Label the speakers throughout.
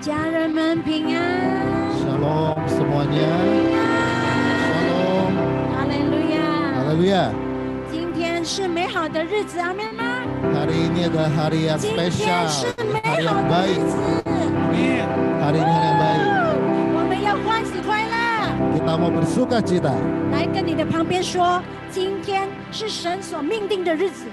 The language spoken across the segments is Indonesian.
Speaker 1: 家人们平安。
Speaker 2: Shalom semuanya. Shalom.
Speaker 1: 哈利路亚。
Speaker 2: Haleluya.
Speaker 1: 今天是美好的日子，阿们吗？
Speaker 2: Hari ini adalah hari yang
Speaker 1: 今天
Speaker 2: spesial,
Speaker 1: 是美
Speaker 2: hari
Speaker 1: 好
Speaker 2: yang
Speaker 1: 的日
Speaker 2: baik.
Speaker 1: 子，
Speaker 2: Hari ini hari yang baik.
Speaker 1: 我们要欢喜快乐。
Speaker 2: Kita mau bersuka cita.
Speaker 1: 来跟你的旁边说，今天是神所命定的日子，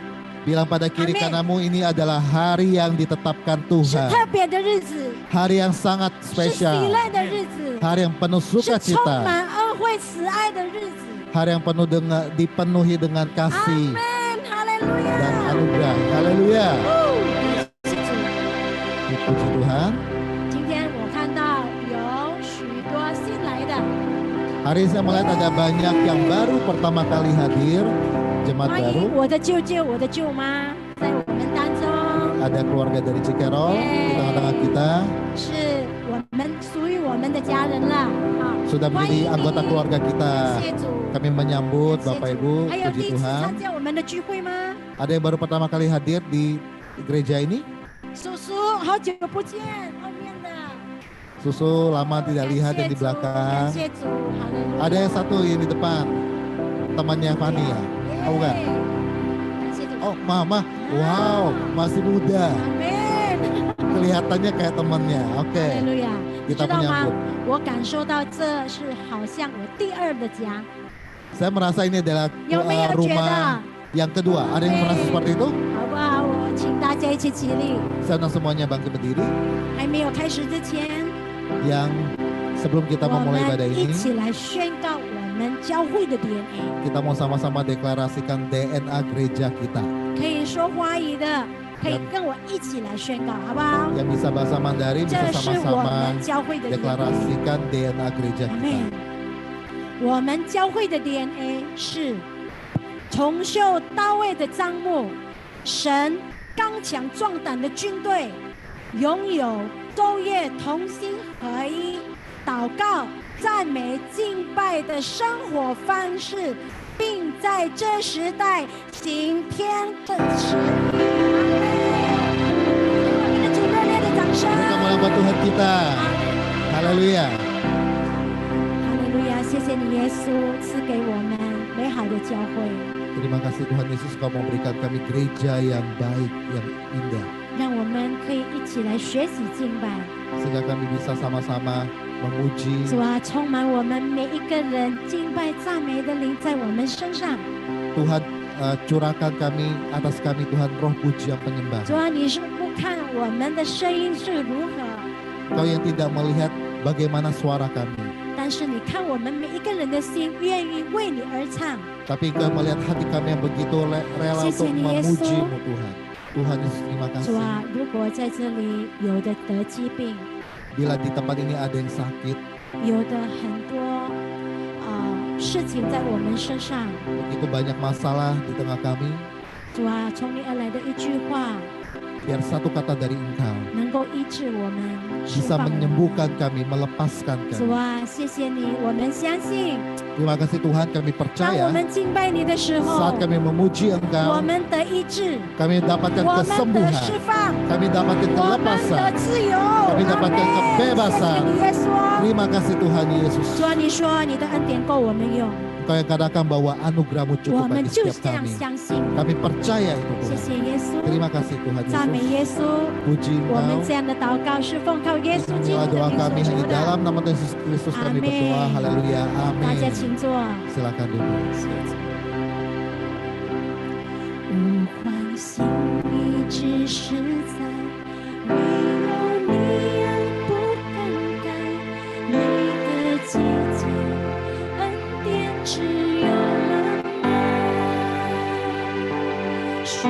Speaker 2: Bilang pada kiri
Speaker 1: Amin.
Speaker 2: kananmu, ini adalah hari yang ditetapkan
Speaker 1: 是
Speaker 2: Tuhan.
Speaker 1: 特别的日子，
Speaker 2: Hari yang sangat
Speaker 1: 是喜
Speaker 2: spesial.
Speaker 1: 乐的日子，
Speaker 2: Hari yang penuh
Speaker 1: 是充
Speaker 2: sukacita.
Speaker 1: 满恩惠慈爱的日子。
Speaker 2: Hari yang penuh dengan dipenuhi dengan
Speaker 1: 阿
Speaker 2: kasih
Speaker 1: 门，哈利路
Speaker 2: dan
Speaker 1: 亚。
Speaker 2: anugerah. Haleluya.
Speaker 1: 谢谢主。
Speaker 2: Puji Tuhan.
Speaker 1: 今天我看到有许多新来的，
Speaker 2: Hari ini saya melihat ada banyak yang baru pertama kali hadir. Jemaat
Speaker 1: 欢
Speaker 2: baru.
Speaker 1: 迎我的舅舅、我的舅妈在我们当中，
Speaker 2: Ada keluarga dari Cikerol di tengah-tengah kita.
Speaker 1: 是我们属于我们的家人了。好，
Speaker 2: Sudah
Speaker 1: 欢
Speaker 2: menjadi
Speaker 1: 迎
Speaker 2: anggota
Speaker 1: 你，
Speaker 2: keluarga
Speaker 1: 感
Speaker 2: kita.
Speaker 1: 谢主。
Speaker 2: Kami menyambut
Speaker 1: 感谢
Speaker 2: Bapak
Speaker 1: 主
Speaker 2: Ibu,
Speaker 1: 还有第
Speaker 2: puji
Speaker 1: 一次参
Speaker 2: Tuhan.
Speaker 1: 加我们的聚会吗？
Speaker 2: Ada yang baru pertama kali hadir di gereja ini?
Speaker 1: 叔叔，好久不见，后面的。
Speaker 2: Susu lama tidak
Speaker 1: 感
Speaker 2: lihat
Speaker 1: 谢
Speaker 2: yang di
Speaker 1: 主，感
Speaker 2: belakang.
Speaker 1: 谢主，哈利路亚。
Speaker 2: Ada yang satu yang di depan. Temannya Fani ya? Oh bukan?
Speaker 1: 感谢主。
Speaker 2: Oh Mama, wow masih muda.
Speaker 1: 阿门。
Speaker 2: Kelihatannya kayak temannya.
Speaker 1: 哈
Speaker 2: Oke,
Speaker 1: 利路亚，你
Speaker 2: kita
Speaker 1: 知道吗
Speaker 2: menyambut.？
Speaker 1: 我感受到这是好像我第二的家，
Speaker 2: Saya merasa ini adalah
Speaker 1: 有没有觉
Speaker 2: rumah
Speaker 1: 得？
Speaker 2: yang kedua. Ada yang merasa seperti itu?
Speaker 1: 好不好？我请大家一起起立。
Speaker 2: Saya undang semuanya bangkit berdiri.
Speaker 1: 还没有开始之前，
Speaker 2: Yang sebelum kita
Speaker 1: 我
Speaker 2: memulai ibadah
Speaker 1: 们一
Speaker 2: ini,
Speaker 1: 起来宣告我们教会的 DNA。
Speaker 2: kita mau sama-sama deklarasikan DNA gereja kita.
Speaker 1: 可以说华语的，可以跟我一起来宣告，好不好？
Speaker 2: Yang bisa bahasa Mandarin
Speaker 1: 这
Speaker 2: bisa
Speaker 1: 是我
Speaker 2: sama-sama
Speaker 1: 们教会的 DNA。
Speaker 2: deklarasikan DNA gereja
Speaker 1: 阿
Speaker 2: kita.
Speaker 1: 妹，我们教会的 DNA 是重秀到位的帐幕，神刚强壮胆的军队，拥有昼夜同心合一、祷告、赞美、敬拜的生活方式，并在这时代行天的旨意。阿门！给我们的主热烈的掌声！
Speaker 2: Kita melambang Tuhan kita. Haleluya.
Speaker 1: 哈利路亚！谢谢你，耶稣赐给我们美好的教会。
Speaker 2: Terima kasih Tuhan Yesus kau memberikan kami gereja yang baik, yang indah.
Speaker 1: 让我们可以一起来学习敬拜，
Speaker 2: Sehingga kami bisa sama-sama memuji
Speaker 1: 主啊，充满我们每一个人敬拜赞美的灵在我们身上。
Speaker 2: Tuhan. Curahkan kami atas kami Tuhan roh pujian penyembah.
Speaker 1: 主啊，你是不看我们的声音是如何，
Speaker 2: Kau yang tidak melihat bagaimana suara kami,
Speaker 1: 但是你看我们每一个人的心，愿意为你而唱。
Speaker 2: tapi Kau melihat hati kami yang begitu rela untuk
Speaker 1: Yesus.
Speaker 2: memuji-Mu Tuhan. Tuhan Yesus terima
Speaker 1: 主
Speaker 2: kasih.
Speaker 1: 啊，如果在这里有的得疾病，
Speaker 2: Bila di tempat ini ada yang sakit,
Speaker 1: 有的很多事情在我们身上，
Speaker 2: begitu banyak masalah di tengah kami,
Speaker 1: 主啊，从你而来的一句话，
Speaker 2: biar satu kata dari Engkau
Speaker 1: 能够医治我们，释
Speaker 2: bisa
Speaker 1: 放我们。
Speaker 2: menyembuhkan kami, melepaskan
Speaker 1: 主
Speaker 2: kami.
Speaker 1: 啊，谢谢你，我们相信，
Speaker 2: Terima kasih Tuhan, kami
Speaker 1: 当我
Speaker 2: percaya
Speaker 1: 们敬拜你的时候
Speaker 2: saat，kami memuji
Speaker 1: 我
Speaker 2: Engkau,
Speaker 1: 们得医治，
Speaker 2: kami dapatkan
Speaker 1: 我们得
Speaker 2: kesembuhan,
Speaker 1: 释放，
Speaker 2: kami dapatkan
Speaker 1: 我们得
Speaker 2: kelepasan.
Speaker 1: 自由。
Speaker 2: Kami dapatkan
Speaker 1: 阿门
Speaker 2: kebebasan.
Speaker 1: 谢谢你，耶稣。
Speaker 2: Terima kasih Tuhan Yesus.
Speaker 1: 主啊，你说你的恩典够我们用，
Speaker 2: Engkau yang katakan bahwa anugerah-Mu
Speaker 1: 我
Speaker 2: cukup
Speaker 1: 们
Speaker 2: bagi
Speaker 1: 就是
Speaker 2: setiap
Speaker 1: 这样
Speaker 2: kami.
Speaker 1: 相信。
Speaker 2: Kami percaya itu
Speaker 1: 谢
Speaker 2: Tuhan.
Speaker 1: 谢耶稣，
Speaker 2: Terima kasih Tuhan
Speaker 1: 赞美
Speaker 2: Yesus.
Speaker 1: 耶稣。
Speaker 2: Puji
Speaker 1: 我们
Speaker 2: Engkau.
Speaker 1: 这样的祷告是奉靠耶稣基督
Speaker 2: Inilah
Speaker 1: 的
Speaker 2: doa
Speaker 1: 名
Speaker 2: kami
Speaker 1: 所
Speaker 2: hanya
Speaker 1: 求的。
Speaker 2: dalam nama Tuhan Yesus Kristus kami
Speaker 1: Amin.
Speaker 2: berdoa. Haleluya.
Speaker 1: 大家
Speaker 2: Amin.
Speaker 1: 请坐。
Speaker 2: Silakan duduk.
Speaker 1: 谢谢。无欢喜一直是在，唯有你爱不更改。每个季节，恩典只有满满。虽然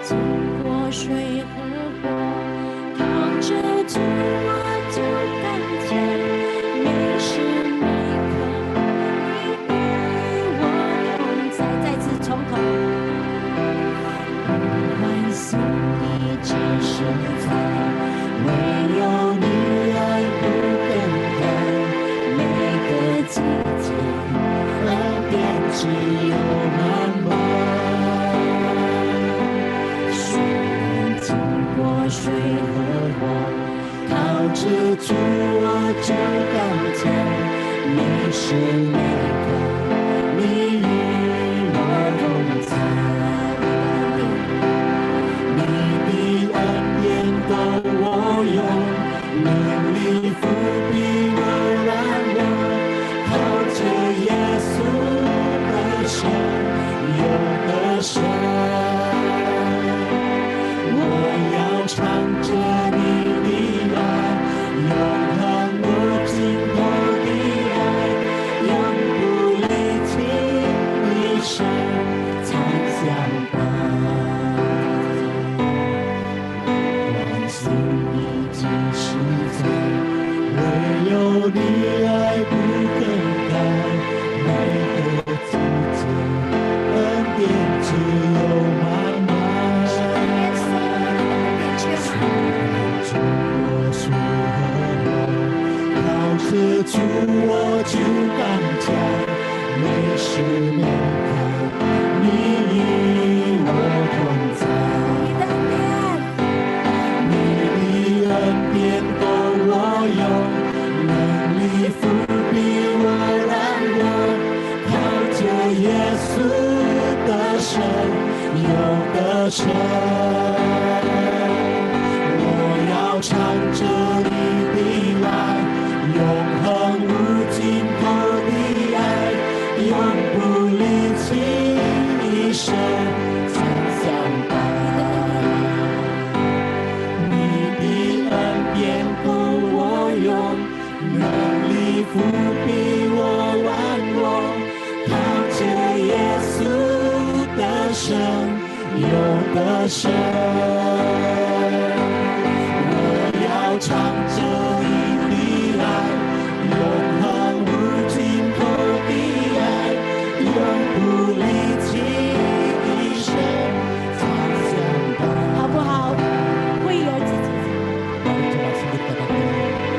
Speaker 1: 经过水和火，靠着主我就甘甜。每时每刻，你与我同在。再次从头。欢喜一直是在，唯有你爱不更改。每个季节，恩典只有满满。虽然经过水和火，靠着
Speaker 3: 主，我就刚强，每时每刻你与我同在。你的恩典够我用，能力扶庇我软弱，靠着耶稣的手有得胜。我要唱着你的爱，永恒无尽头的爱，永不离弃，一生常相伴。我心已经实在，唯有你爱不更改，每个季节恩典只有满满。主我水和火，靠着主我就刚强，每时每刻你与我同在。你的恩典够我用，能力扶庇我软弱，靠着耶稣的手有得胜。我要唱着你的爱，永恒无尽头的爱，永不离弃，一生常相伴。你的恩典够我用，能力扶庇我软弱，靠着耶稣的手有得胜。我要唱着你的爱，永恒无尽头的爱，永不离弃，一生常相伴。
Speaker 1: 好不好？会有自己。
Speaker 2: Mari coba sebut kata Tuhan.
Speaker 1: Amin.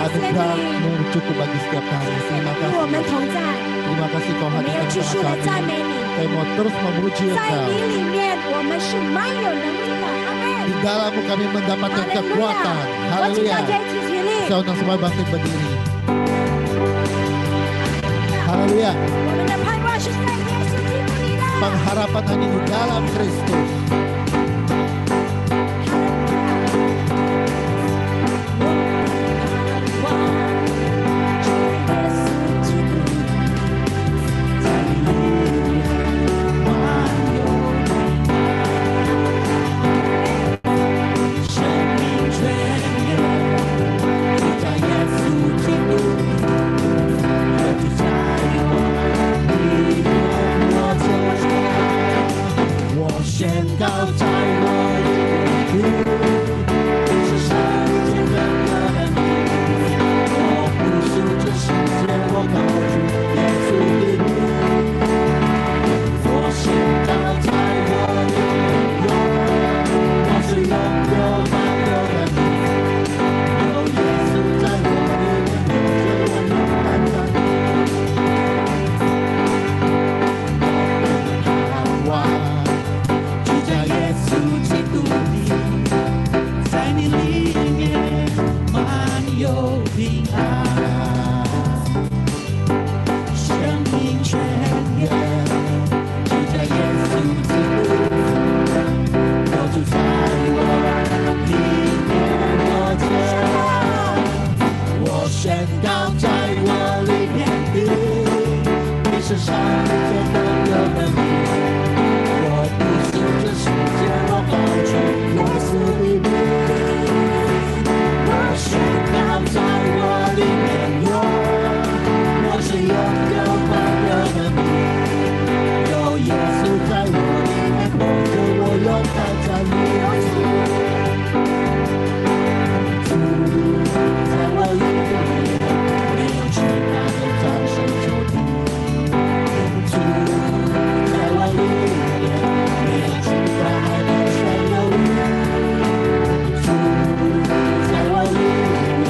Speaker 2: anugerah-Mu cukup bagi setiap kami. Terima
Speaker 1: 与
Speaker 2: kasih.
Speaker 1: 我们同在，
Speaker 2: Terima kasih kau
Speaker 1: 我们
Speaker 2: hadir
Speaker 1: 要
Speaker 2: di
Speaker 1: 继续
Speaker 2: tengah
Speaker 1: 的赞
Speaker 2: kami.
Speaker 1: 美你。
Speaker 2: Kami mau terus memuji
Speaker 1: 在
Speaker 2: Engkau.
Speaker 1: 你里面，我们是蛮有能力的。阿门。
Speaker 2: Di dalam-Mu kami mendapatkan
Speaker 1: 哈利路亚
Speaker 2: kekuatan.
Speaker 1: 我请大
Speaker 2: Haleluya.
Speaker 1: 家一起起立。
Speaker 2: Saya undang semua bangkit berdiri. Haleluya.
Speaker 1: 我们的盼望是在耶稣基督里的。
Speaker 2: Pengharapan hanya di dalam Kristus.
Speaker 3: 朋友们，我不是这世界，我高举耶稣的名，我宣告在我里面有，我是拥有朋友的名，有耶稣在我里面捧着我勇敢站立，主在我里面，没有惧怕的战胜仇敌，主在我里面，没有惧怕害怕全有余，主在我里面，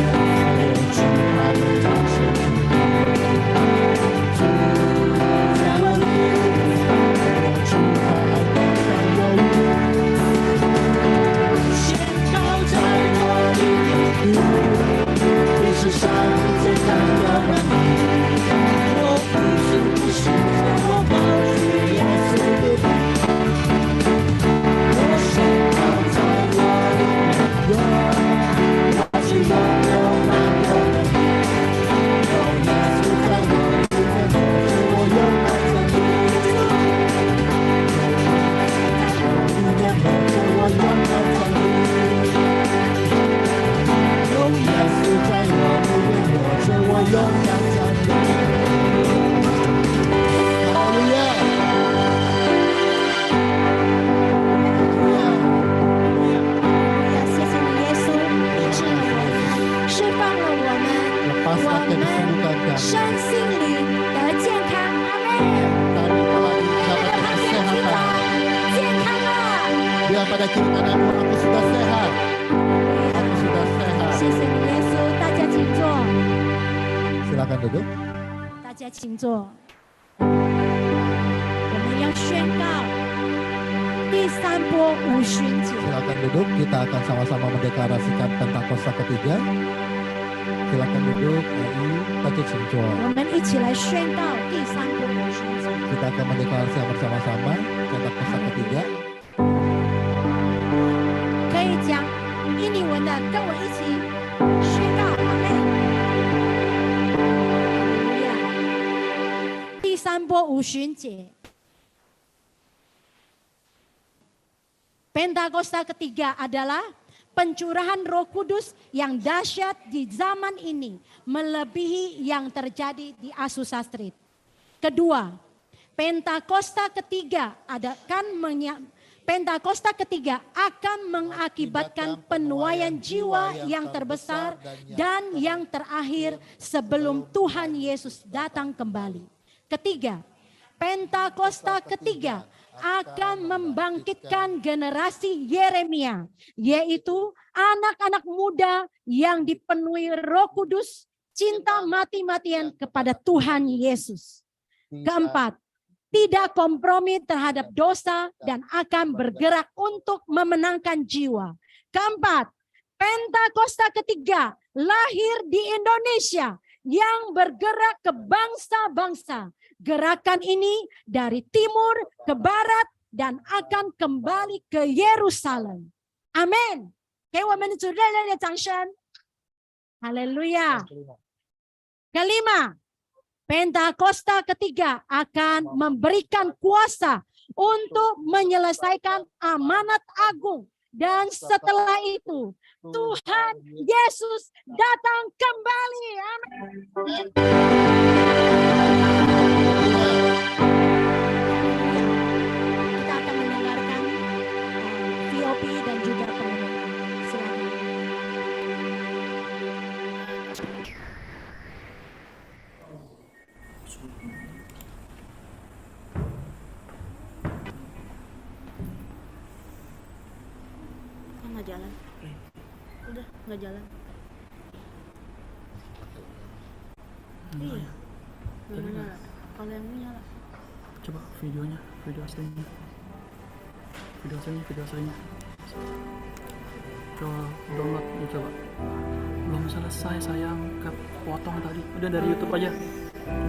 Speaker 3: 没有惧怕的战胜仇敌，主在我里面，没有惧怕害怕全有余，宣告在我里面，你是上帝最看重的你，我不是不是我高举耶稣的名，我宣告在我里面有，我是拥有朋友的名，有耶稣在我里面捧着我勇敢站立，有里面捧着我勇敢站立，有耶稣在我里面握着我勇敢站立。
Speaker 2: 哈利路亚！
Speaker 1: 谢谢你，耶稣，医治了我们，释放了我们，
Speaker 2: Lepaskan dan sembuhkan kami.
Speaker 1: 身心灵得健康。阿门。
Speaker 2: Kami telah mendapatkan kesehatan.
Speaker 1: 健康了。
Speaker 2: Bilang pada kiri kananmu, aku sudah sehat. Aku sudah sehat.
Speaker 1: 谢谢你，耶稣。大家请坐，
Speaker 2: Silakan duduk.
Speaker 1: 大家请坐。我们要宣告第三波五旬节。
Speaker 2: Silakan duduk. Kita akan sama-sama mendeklarasikan Pentakosta ketiga. Silakan duduk. Ayo,
Speaker 1: 我们一起来宣告第三波五旬节。
Speaker 2: kita akan mendeklarasikan bersama-sama Pentakosta ketiga.
Speaker 1: 可以讲印尼文的，跟我一起宣告。阿门。哈利路亚。第三波五旬节。Pentakosta ketiga adalah pencurahan Roh Kudus yang dahsyat di zaman ini, melebihi yang terjadi di Azusa Street. Kedua, Pentakosta ketiga Pentakosta ketiga akan mengakibatkan penuaian jiwa yang terbesar dan yang terakhir sebelum Tuhan Yesus datang kembali. Ketiga, Pentakosta ketiga akan membangkitkan generasi Yeremia, yaitu anak-anak muda yang dipenuhi Roh Kudus, cinta mati-matian kepada Tuhan Yesus. Keempat, tidak kompromi terhadap dosa dan akan bergerak untuk memenangkan jiwa. Keempat, Pentakosta ketiga lahir di Indonesia yang bergerak ke bangsa-bangsa. Gerakan ini dari timur ke barat dan akan kembali ke Yerusalem. Amin. 给我们主热烈的掌声。哈利路亚。Kelima, Pentakosta ketiga akan memberikan kuasa untuk menyelesaikan amanat agung. Dan setelah itu, Tuhan Yesus datang kembali. Amin. Kita akan mendengarkan VOP dan juga pengumuman. Silakan.
Speaker 4: Nggak jalan, udah nggak jalan. Iya, nggak nyala. Kalau yang ini nyala.
Speaker 5: Coba videonya, video aslinya. Coba download ya, coba. Belum selesai sayang, kepotong tadi. Udah dari YouTube aja.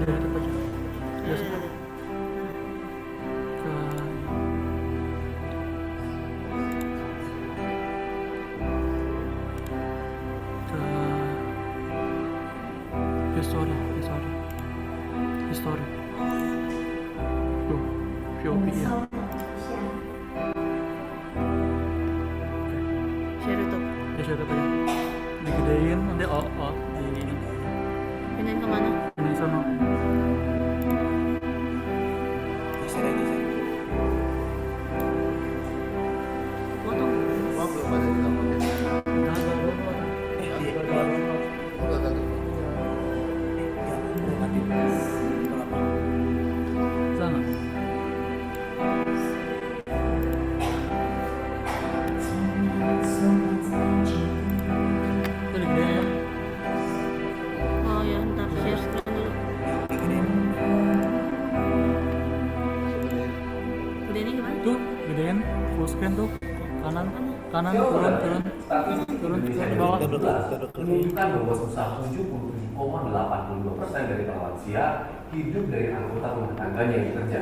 Speaker 5: Udah selesai. History. POP ya.
Speaker 4: Share YouTube.
Speaker 5: Ya sudah banyak. Digedein nanti di
Speaker 4: Pindahin kemana?
Speaker 5: ini sono.
Speaker 4: Potong.
Speaker 2: Oh, belum ada yang bilang pakai.
Speaker 5: Nah,
Speaker 2: Oh, nggak tahu.
Speaker 5: sana. Itu digedein ya.
Speaker 4: Oh ya, ntar share screen dulu. Udah ini gimana?
Speaker 5: Tuh, gedein full screen tuh. Kanan turun ke bawah.
Speaker 6: Menunjukkan bahwa usaha 77,82% dari para lansia hidup dari anggota rumah tangganya yang bekerja,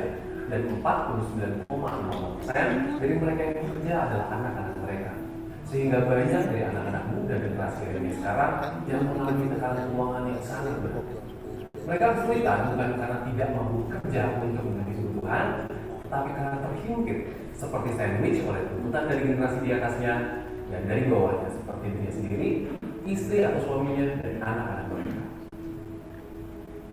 Speaker 6: dan 49,6% dari mereka yang bekerja adalah anak-anak mereka. Sehingga banyak dari anak-anak muda generasi ini sekarang yang mengalami tekanan keuangan yang sangat berat. Mereka kesulitan bukan karena tidak mampu bekerja untuk memenuhi kebutuhan, tapi karena terhimpit seperti sandwich oleh tuntutan dari generasi di atasnya dan dari bawahnya, seperti dirinya sendiri, istri atau suaminya, dan anak-anak mereka.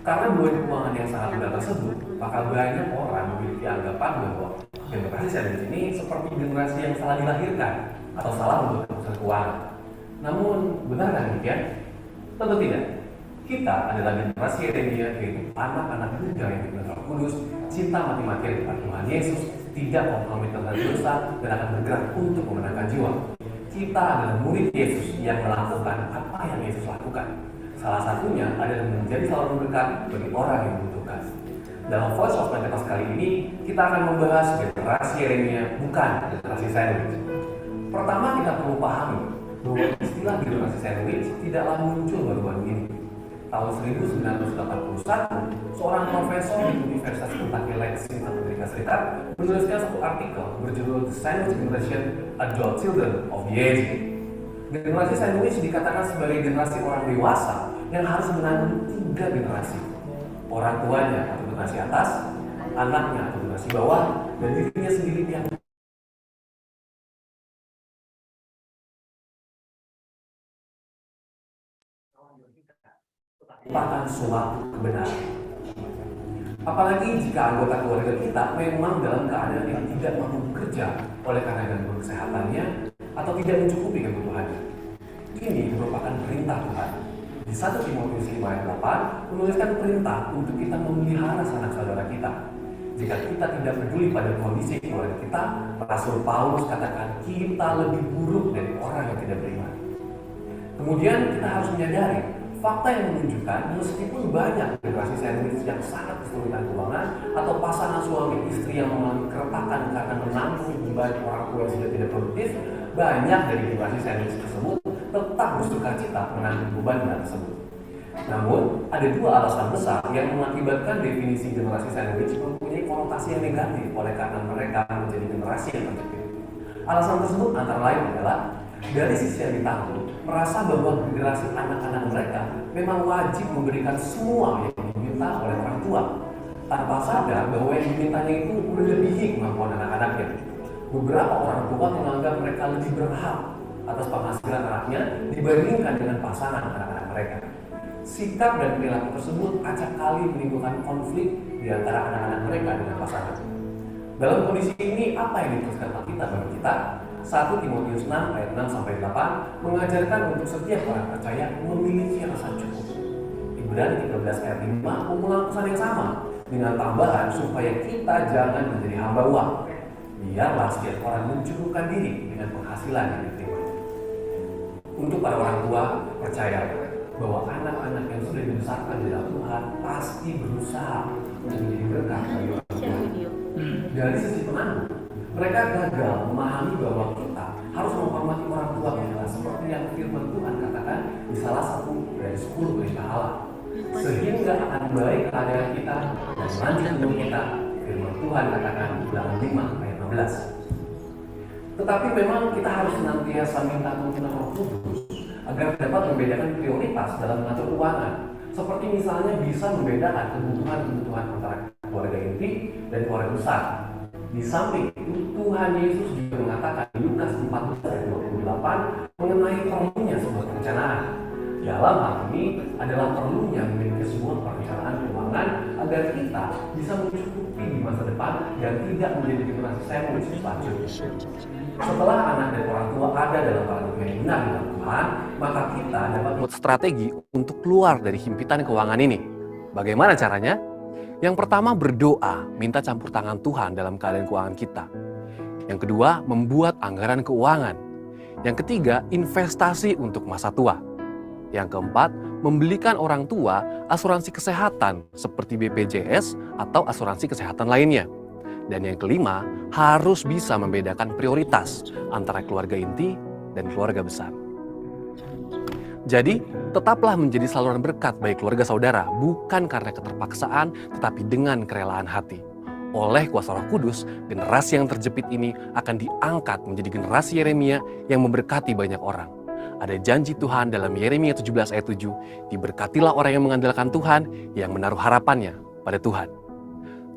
Speaker 6: Karena beban keuangan yang sangat berat tersebut, maka banyak orang memiliki anggapan bahwa generasi sandwich ini seperti generasi yang salah dilahirkan atau salah membuat urusan keuangan. Namun, benarkah demikian? Tentu tidak. Kita adalah generasi Yeremia, yaitu anak-anak muda yang diberi Roh Kudus, cinta mati-matian kepada Tuhan Yesus, tidak kompromi terhadap dosa, dan akan bergerak untuk memenangkan jiwa. Kita adalah murid Yesus yang melakukan apa yang Yesus lakukan. Salah satunya adalah menjadi saluran berkat bagi orang yang membutuhkan. Dalam Voice of Pentecost kali ini, kita akan membahas generasi Yeremia, bukan generasi sandwich. Pertama, kita perlu pahami bahwa istilah generasi sandwich tidaklah muncul baru-baru ini. Tahun 1981, seorang profesor di Universitas Kentucky Lexington, Amerika Serikat, menuliskan satu artikel berjudul The Sandwich Generation: Adult Children of the Age. Generasi sandwich dikatakan sebagai generasi orang dewasa yang harus menanggung 3 generasi: orang tuanya atau generasi atas, anaknya atau generasi bawah, dan dirinya sendiri yang merupakan suatu kebenaran. Apalagi jika anggota keluarga kita memang dalam keadaan yang tidak mampu bekerja oleh karena gangguan kesehatannya atau tidak mencukupi kebutuhannya. Ini merupakan perintah Tuhan. Di 1 Timotius 5 ayat 8 menuliskan perintah untuk kita memelihara sanak saudara kita. Jika kita tidak peduli pada kondisi keluarga kita, Rasul Paulus katakan kita lebih buruk dari orang yang tidak beriman. Kemudian kita harus menyadari fakta yang menunjukkan meskipun banyak generasi sandwich yang sangat kesulitan keuangan atau pasangan suami istri yang mengalami keretakan karena menanggung beban orang tua yang sudah tidak produktif, banyak dari generasi sandwich tersebut tetap bersukacita menanggung beban tersebut. Namun, ada 2 alasan besar yang mengakibatkan definisi generasi sandwich mempunyai konotasi yang negatif oleh karena mereka menjadi generasi yang terjepit. Alasan tersebut antara lain adalah dari sisi yang ditanggung, merasa bahwa generasi anak-anak mereka memang wajib memberikan semua yang diminta oleh orang tua, tanpa sadar bahwa yang dimintanya itu melebihi kemampuan anak-anaknya. Beberapa orang tua menganggap mereka lebih berhak atas penghasilan anaknya dibandingkan dengan pasangan anak-anak mereka. Sikap dan perilaku tersebut acap kali menimbulkan konflik di antara anak-anak mereka dengan pasangan. Dalam kondisi ini, apa yang dituliskan Alkitab bagi kita? 1 Timotius 6 ayat 6-8 mengajarkan untuk setiap orang percaya memiliki rasa cukup. Ibrani 13 ayat 5 mengulang pesan yang sama dengan tambahan supaya kita jangan menjadi hamba uang. Biarlah setiap orang mencukupkan diri dengan penghasilan yang diterima. Untuk para orang tua, percaya bahwa anak-anak yang sudah dibesarkan di dalam Tuhan pasti berusaha untuk menjadi berkat bagi orang tua. Dari sisi penanggung, mereka gagal memahami bahwa kita harus menghormati orang tua kita seperti yang firman Tuhan katakan di salah satu dari 10 perintah Allah. Sehingga akan baik keadaan kita dan lanjut hidup kita, firman Tuhan katakan dalam 5 ayat 16. Tetapi memang kita harus senantiasa minta tuntunan Roh Kudus agar dapat membedakan prioritas dalam mengatur keuangan. Seperti misalnya bisa membedakan kebutuhan-kebutuhan antara keluarga inti dan keluarga besar. Di samping itu, Tuhan Yesus juga mengatakan di Lukas 14 ayat 28 mengenai perlunya sebuah perencanaan. Dalam hal ini adalah perlunya memiliki sebuah perencanaan keuangan agar kita bisa mencukupi di masa depan dan tidak menjadi generasi sandwich pelacur. Setelah anak dan orang tua ada dalam paradigma yang benar dalam Tuhan, maka kita dapat buat strategi untuk keluar dari himpitan keuangan ini. Bagaimana caranya? Yang pertama, berdoa, minta campur tangan Tuhan dalam keadaan keuangan kita. Yang kedua, membuat anggaran keuangan. Yang ketiga, investasi untuk masa tua. Yang keempat, membelikan orang tua asuransi kesehatan seperti BPJS atau asuransi kesehatan lainnya. Dan yang kelima, harus bisa membedakan prioritas antara keluarga inti dan keluarga besar. Jadi, tetaplah menjadi saluran berkat bagi keluarga saudara, bukan karena keterpaksaan, tetapi dengan kerelaan hati. Oleh kuasa Roh Kudus, generasi yang terjepit ini akan diangkat menjadi generasi Yeremia yang memberkati banyak orang. Ada janji Tuhan dalam Yeremia 17 ayat 7, diberkatilah orang yang mengandalkan Tuhan, yang menaruh harapannya pada Tuhan.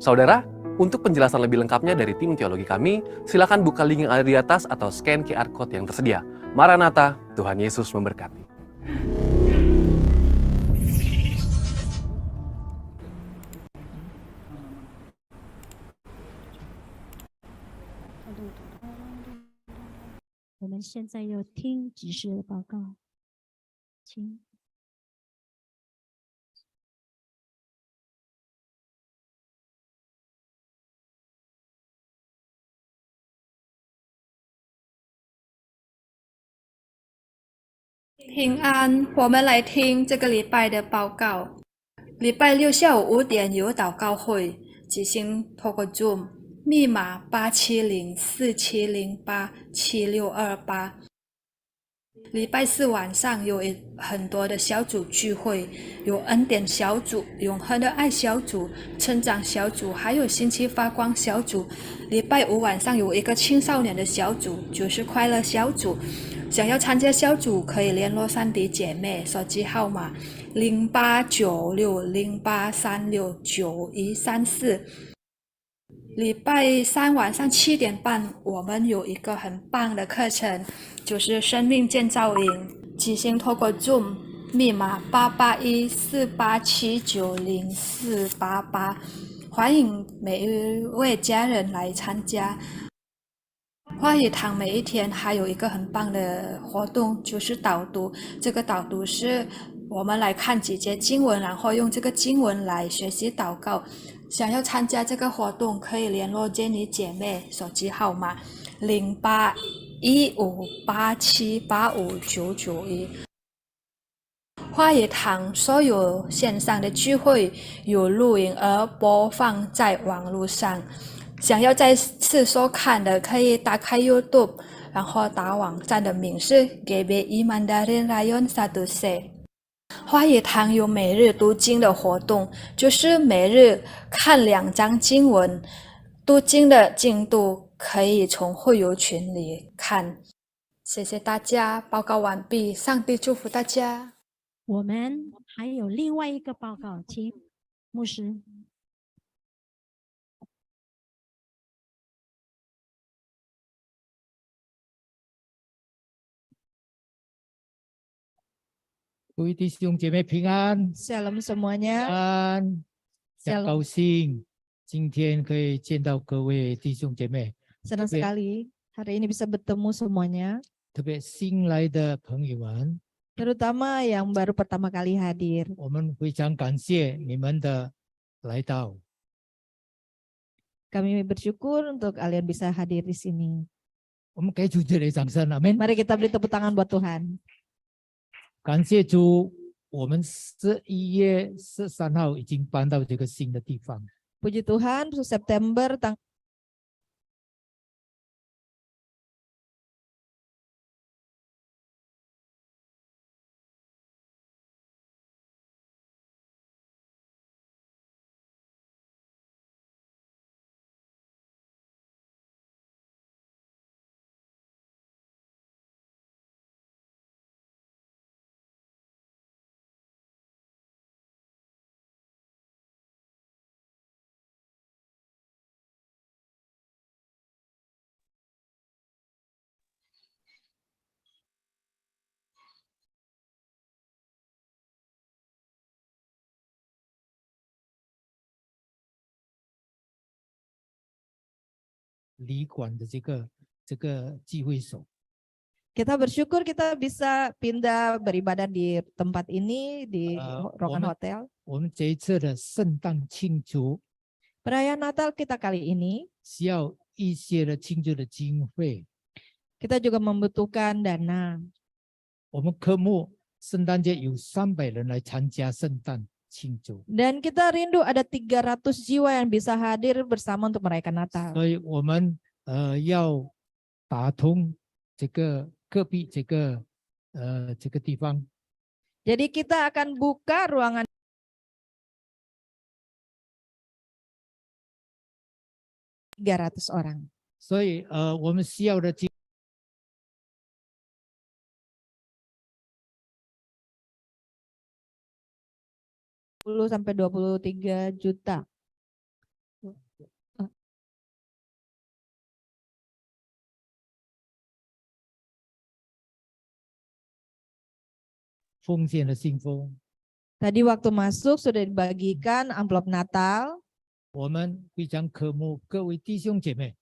Speaker 6: Saudara, untuk penjelasan lebih lengkapnya dari tim teologi kami, silakan buka link yang ada di atas atau scan QR Code yang tersedia. Maranatha, Tuhan Yesus memberkati.
Speaker 1: 我们现在有听执事的报告，请。
Speaker 4: 平安，我们来听这个礼拜的报告。礼拜六下午5点有祷告会，即兴透过 Zoom， 密码87047087628。礼拜四晚上有很多的小组聚会，有恩典小组、永恒的爱小组、成长小组，还有星期发光小组。礼拜五晚上有一个青少年的小组，就是快乐小组。想要参加小组可以联络3弟姐妹，手机号码089608369134。礼拜三晚上7点半，我们有一个很棒的课程，就是生命建造营，即兴透过 Zoom， 密码88148790488，欢迎每一位家人来参加。话语堂每一天还有一个很棒的活动，就是导读。这个导读是我们来看几节经文，然后用这个经文来学习祷告。想要参加这个活动，可以联络 Jenny 姐妹，手机号码081587859991。话语堂所有线上的聚会有录影而播放在网络上。想要再次收看的，可以打开 YouTube， 然后打网站的名是 GBI Mandarin Rayon 1C。话语堂有每日读经的活动，就是每日看2章经文，读经的进度可以从会友群里看。谢谢大家，报告完毕，上帝祝福大家。
Speaker 1: 我们还有另外一个报告，请牧师。
Speaker 7: 各位弟兄姐妹平安
Speaker 8: Shalom semuanya.
Speaker 7: 安，很
Speaker 8: Shalom.
Speaker 7: 高兴今天可以见到各位弟兄姐妹，
Speaker 8: Senang
Speaker 7: Tapi-
Speaker 8: sekali hari ini bisa bertemu semuanya,
Speaker 7: 特别新来的朋友们，
Speaker 8: terutama yang baru pertama kali hadir.
Speaker 7: 我们非常感谢你们的来到。
Speaker 8: Kami bersyukur untuk kalian bisa hadir di sini.
Speaker 7: 我们给主这里掌声，阿门。
Speaker 8: Mari kita beri tepuk tangan buat Tuhan.
Speaker 7: 感谢主，我们11月13号已经搬到这个新的地方。
Speaker 8: Puji Tuhan, September tanggal
Speaker 7: 旅馆的这个聚会所。
Speaker 8: Kita bersyukur kita bisa pindah beribadah di tempat ini di Rokan Hotel.
Speaker 7: 我们这一次的圣诞庆祝
Speaker 8: Perayaan Natal kita kali ini
Speaker 7: 需要一些的庆祝的经费。
Speaker 8: kita juga membutuhkan dana.
Speaker 7: 我们科目圣诞节有300人来参加圣诞庆祝，
Speaker 8: Dan kita rindu ada 300 jiwa yang bisa hadir bersama untuk merayakan Natal.
Speaker 7: 所以我们要打通这个隔壁这个地方。
Speaker 8: Jadi kita akan buka ruangan 300 orang.
Speaker 7: 所以我们需要的经
Speaker 8: 10 sampai 23 juta.
Speaker 7: 奉献的信封，
Speaker 8: Tadi waktu masuk sudah dibagikan amplop Natal.
Speaker 7: 我们非常渴慕各位弟兄姐妹，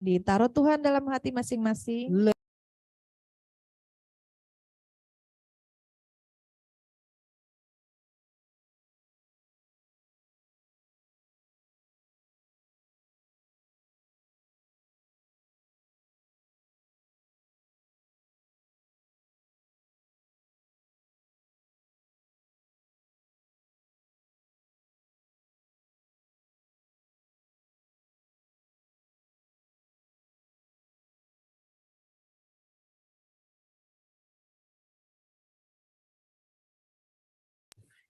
Speaker 8: Ditaruh Tuhan dalam hati masing-masing.
Speaker 7: "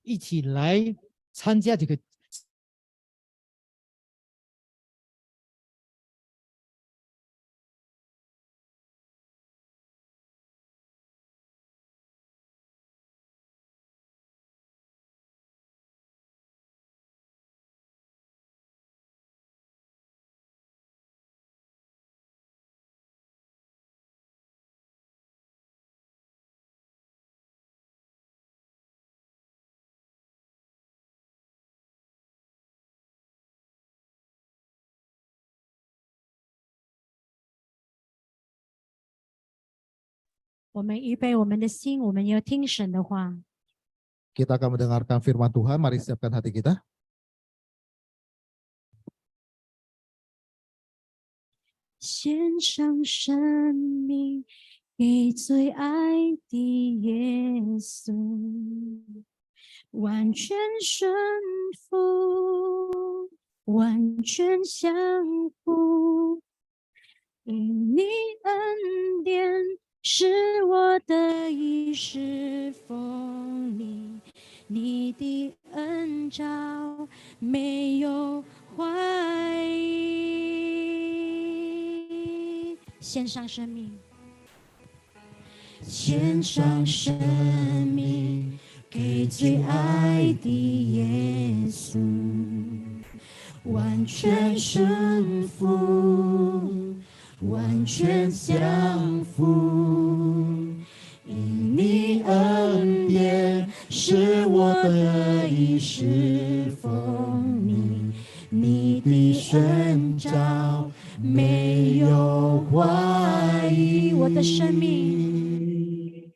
Speaker 7: 一起来参加这个
Speaker 1: 我们预备我们的心，我们要听神的话。
Speaker 2: Kita akan mendengarkan firman Tuhan. Mari siapkan hati kita.
Speaker 1: 献上生命给最爱的耶稣，完全顺服，完全降服，因你恩典是我的衣食丰盈，你的恩召没有怀疑。献上生命，献上生命给最爱的耶稣，完全顺服，完全降服，因你恩典是我的衣食丰盈，你的宣召没有怀疑。我的生命，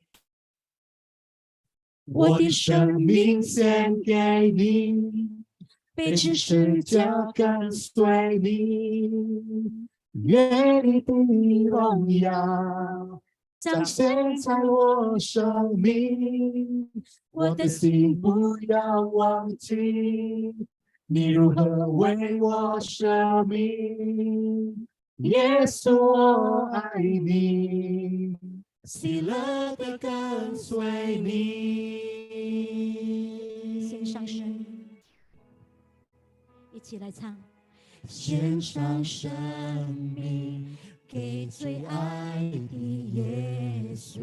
Speaker 3: 我的生命献给你，
Speaker 1: 被
Speaker 3: 被十架跟随你，愿你的荣耀彰显在我生命。我的心不要忘记，你如何为我舍命。耶稣，我爱你，喜乐地跟随你。
Speaker 1: 献上生命，一起来唱。
Speaker 3: 献上生命给最爱的耶稣，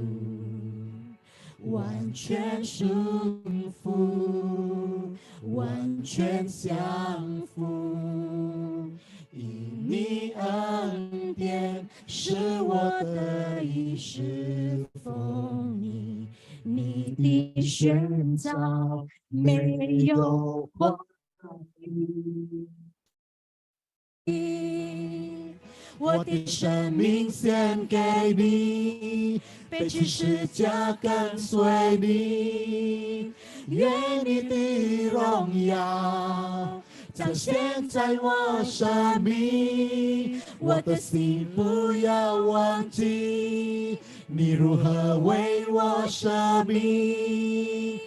Speaker 3: 完全顺服，完全降服，因你恩典是我得以侍奉你，你的宣召没有怀疑。我的生命献给你，背起十架跟随你，愿你的荣耀彰显在我生命，我的心不要忘记你如何为我舍命。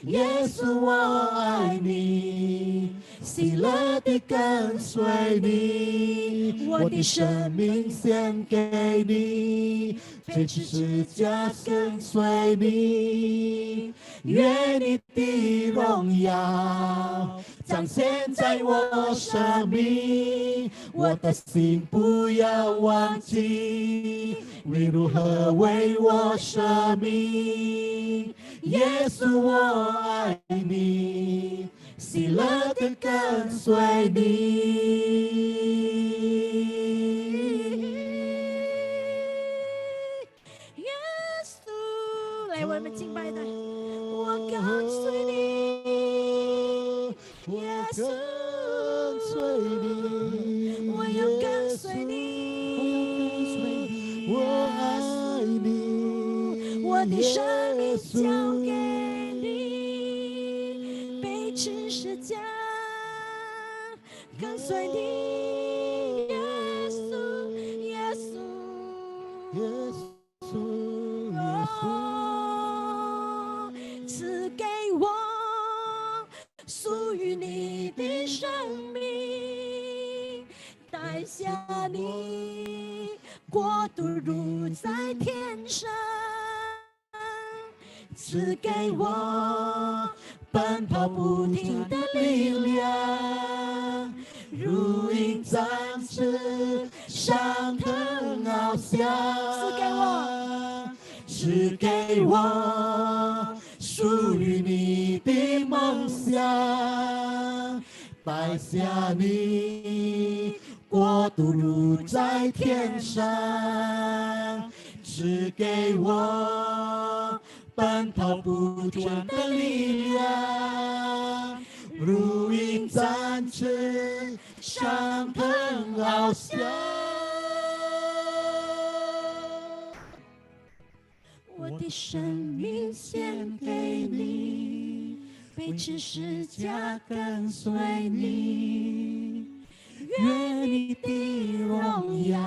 Speaker 3: 耶稣，我爱你，喜乐地跟随你，我的生命献给你，背起十架跟随你，愿你的荣耀彰显在我生命，我的心不要忘记你如何为我舍命。耶稣，我爱你，喜乐地跟随你。
Speaker 1: 耶稣，来，我们敬拜他，我跟随你，耶稣，我要跟随你，
Speaker 3: 我爱你，
Speaker 1: 我的生命交给你，背起十架跟随你，耶稣，耶稣，
Speaker 3: 耶稣，耶稣，
Speaker 1: 赐给我属于你的生命，带下你国度如在天上，赐给我奔跑不停的力量，如鹰展翅上腾翱翔，赐给我属于你的梦想，带下你国度如在天上，赐给我奔跑不停的力量，如鹰展翅上腾翱翔。我的生命献给你，背起十架跟随你，愿你的荣耀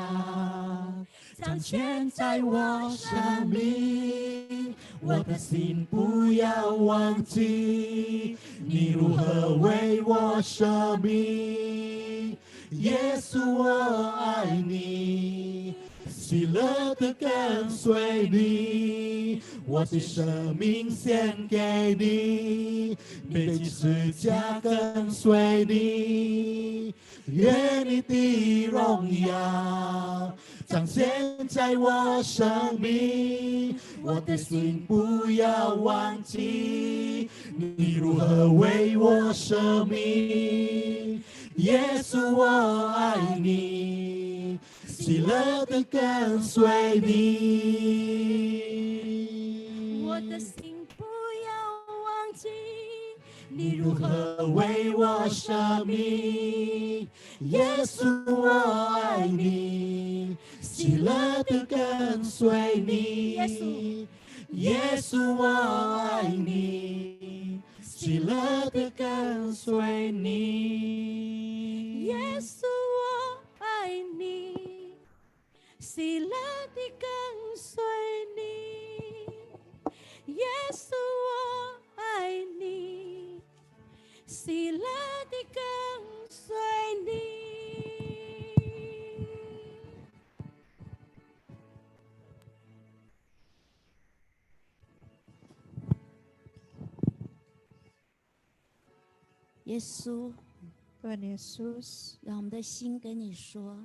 Speaker 1: 彰显在我生命，我的心不要忘记你如何为我舍命。耶稣，我爱你，喜乐地跟随你，我的生命献给你，背起十架跟随你，愿你的荣耀彰显在我生命，我的心不要忘记你如何为我舍命。耶稣，我爱你，喜乐地跟随你，我的心不要忘记你如何为我舍命。耶稣，我爱你，喜乐地跟随你。耶稣，我爱你，喜乐地跟随你。耶稣，我爱你，喜乐地跟随你。耶稣，我爱你，喜乐地跟随你。耶稣，
Speaker 8: Tuhan Yesus,
Speaker 1: 让我们的心跟你说，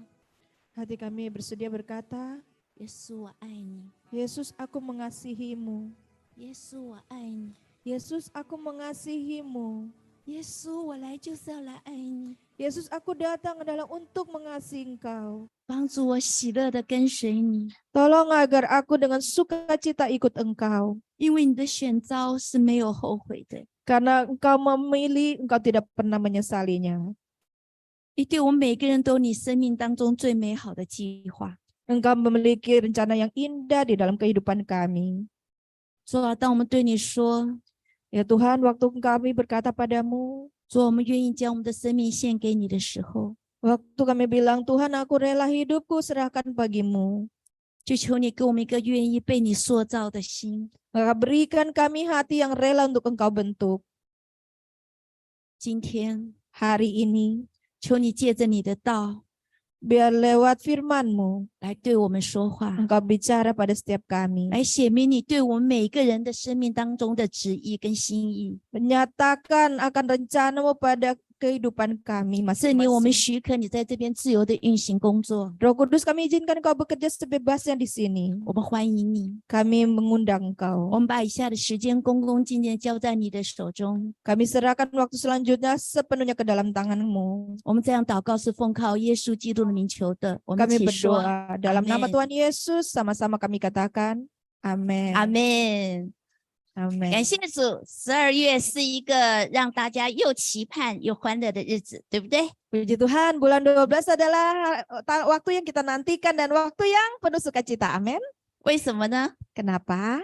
Speaker 8: hati kami bersedia berkata,
Speaker 1: 耶稣，我爱你。
Speaker 8: Yesus, aku mengasihimu.
Speaker 1: 耶稣，我爱你。
Speaker 8: Yesus, aku mengasihimu.
Speaker 1: 耶稣，我来就是要来爱你，
Speaker 8: Yesus, aku datang adalah untuk mengasihi Engkau.
Speaker 1: 帮助我喜乐的跟随你，
Speaker 8: Tolong agar aku dengan sukacita ikut Engkau.
Speaker 1: 因为你的选召是没有后悔的。
Speaker 8: Karena Engkau memilih, Engkau tidak pernah menyesalinya.
Speaker 1: 你对我们每个人都有你生命当中最美好的计划。
Speaker 8: Engkau memiliki rencana yang indah di dalam kehidupan kami.
Speaker 1: 主啊，当我们对你说，
Speaker 8: Ya Tuhan, waktu kami berkata padamu,
Speaker 1: 主，我们愿意将我们的生命献给你的时候，
Speaker 8: waktu kami bilang, Tuhan aku rela hidupku serahkan bagimu.
Speaker 1: 就求你给我们一个愿意被你塑造的心。
Speaker 8: Maka berikan kami hati yang rela untuk Engkau bentuk.
Speaker 1: 今天，
Speaker 8: Hari ini,
Speaker 1: 求你借着你的道
Speaker 8: biar lewat firman-Mu,
Speaker 1: 来对我们说话，
Speaker 8: Engkau bicara pada setiap kami.
Speaker 1: 来写明你对我们每个人的生命当中的旨意跟心意。
Speaker 8: Menyatakan akan rencana-Mu pada kehidupan kami
Speaker 1: 圣灵，我们
Speaker 8: masing-masing.
Speaker 1: 许可你在这边自由的运行工作，
Speaker 8: Roh Kudus, kami izinkan Engkau bekerja sebebasnya di sini.
Speaker 1: 我们欢迎你。
Speaker 8: Kami mengundang
Speaker 1: 我
Speaker 8: Engkau.
Speaker 1: 们把以下的时间恭恭敬敬地交在你的手中。
Speaker 8: Kami serahkan waktu selanjutnya sepenuhnya ke dalam tangan-Mu.
Speaker 1: 我们这样祷告是奉靠耶稣基督的名求的。我们
Speaker 8: Kami
Speaker 1: 一起说
Speaker 8: berdoa dalam nama
Speaker 1: Amin.
Speaker 8: Tuhan Yesus, sama-sama kami katakan, Amin.
Speaker 1: 阿门。
Speaker 8: Amin.
Speaker 1: 感谢主，12月是一个让大家又期盼又欢乐的日子，对不对？
Speaker 8: Puji Tuhan, bulan 12 adalah waktu yang kita nantikan dan waktu yang penuh sukacita. Amin.
Speaker 1: 为什么呢？
Speaker 8: Kenapa?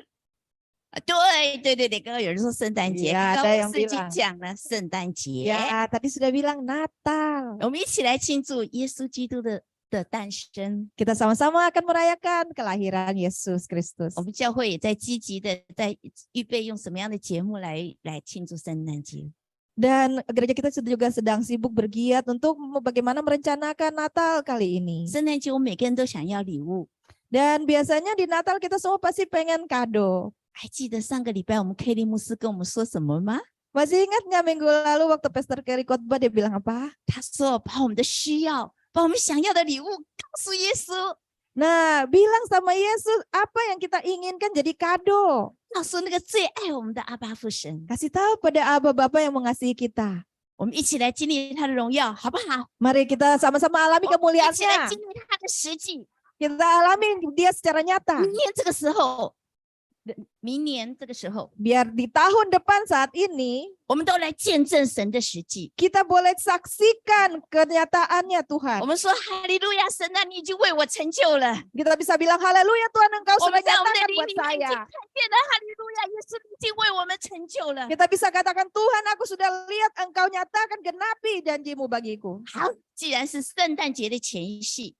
Speaker 1: 对，刚刚有人说圣诞节，
Speaker 8: Ya,
Speaker 1: 刚
Speaker 8: ada
Speaker 1: 刚
Speaker 8: yang
Speaker 1: 圣经
Speaker 8: bilang.
Speaker 1: 讲了圣诞节，
Speaker 8: Ya, tadi sudah bilang Natal.
Speaker 1: 我们一起来庆祝耶稣基督的诞生。
Speaker 8: Kita sama-sama akan merayakan kelahiran Yesus Kristus.
Speaker 1: 我们教会也在积极的在预备用什么样的节目来庆祝圣诞节。
Speaker 8: Dan gereja kita juga sedang sibuk bergiat untuk bagaimana merencanakan Natal kali ini.
Speaker 1: 圣诞节我们每个人都想要礼物。
Speaker 8: Dan biasanya di Natal kita semua pasti pengen kado.
Speaker 1: 还记得上个礼拜我们 Kelly 牧师跟我们说什么吗？
Speaker 8: Masih ingat nggak minggu lalu waktu Pastor Kerry khotbah dia bilang apa?
Speaker 1: 他说把我们的需要，把我们想要的礼物告诉耶稣，
Speaker 8: Nah, bilang sama Yesus apa yang kita inginkan jadi kado.
Speaker 1: 告诉那个最爱我们的阿爸父神。
Speaker 8: Kasih tahu pada Aba Bapa yang mengasihi kita.
Speaker 1: 我们一起来经历他的荣耀，好不好？
Speaker 8: Mari kita sama-sama alami
Speaker 1: 一起来
Speaker 8: kemuliaannya.
Speaker 1: 经历他的实际。
Speaker 8: Kita alami dia secara nyata.
Speaker 1: 明年这个时候，明年这个时候，
Speaker 8: Biar di tahun depan saat ini
Speaker 1: 我们都来见证神的实际。
Speaker 8: kita boleh saksikan kenyataannya
Speaker 1: 我
Speaker 8: Tuhan.
Speaker 1: 们说哈利路亚，神啊，你已经为我成就了。
Speaker 8: Kita bisa bilang haleluya Tuhan Engkau
Speaker 1: 我
Speaker 8: sudah
Speaker 1: 们在我们的
Speaker 8: nyatakan
Speaker 1: 灵
Speaker 8: buat
Speaker 1: 里面已经
Speaker 8: saya.
Speaker 1: 看见了哈利路亚，耶稣已经为我们成就了。
Speaker 8: Kita bisa katakan Tuhan aku sudah lihat Engkau nyatakan genapi janjimu bagiku.
Speaker 1: 好，既然是圣诞节的前夕，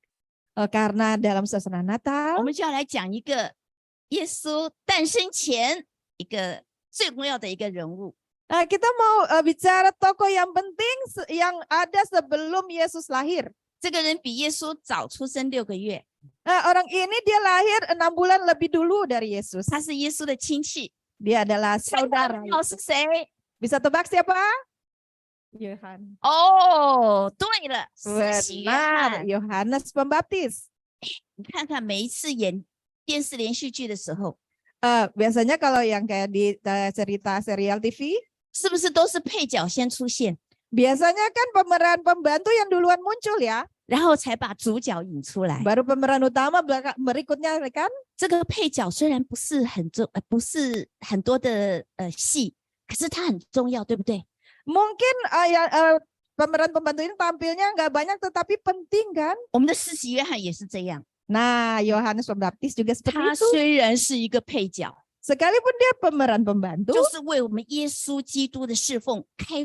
Speaker 8: Karena dalam suasana
Speaker 1: 我
Speaker 8: Natal
Speaker 1: 们就要来讲一个耶稣诞生前一个最重要的一个人物。
Speaker 8: kita mau bicara tokoh yang penting yang ada sebelum Yesus lahir.
Speaker 1: 这个人比耶稣早出生6个月，
Speaker 8: Orang ini dia lahir 6 bulan lebih dulu dari Yesus.
Speaker 1: 他是耶稣的亲戚。
Speaker 8: Dia adalah saudara.
Speaker 1: 老是谁？
Speaker 8: Bisa tebak siapa? Yohanes.
Speaker 1: 哦，对了，施洗约
Speaker 8: Benar,
Speaker 1: 翰。
Speaker 8: Yohanes Pembaptis.
Speaker 1: 你看看每一次演电视连续剧的时候，
Speaker 8: Biasanya kalau yang kayak di cerita serial TV,
Speaker 1: 是不是都是配角先出现，
Speaker 8: biasanya kan pemeran pembantu yang duluan muncul ya,
Speaker 1: 然后才把主角引出来？
Speaker 8: baru pemeran utama berikutnya kan?
Speaker 1: 这个配角虽然不是很多的戏，可是他很重要，对不对？
Speaker 8: Mungkin pemeran pembantu ini tampilnya nggak banyak tetapi penting kan?
Speaker 1: 我们的施洗约翰也是这样，
Speaker 8: Nah, Yohanes Pembaptis juga seperti
Speaker 1: 他
Speaker 8: itu.
Speaker 1: 虽然是一个配角，
Speaker 8: Sekalipun dia pemeran pembantu,
Speaker 1: 就是为我们耶稣基督的侍奉开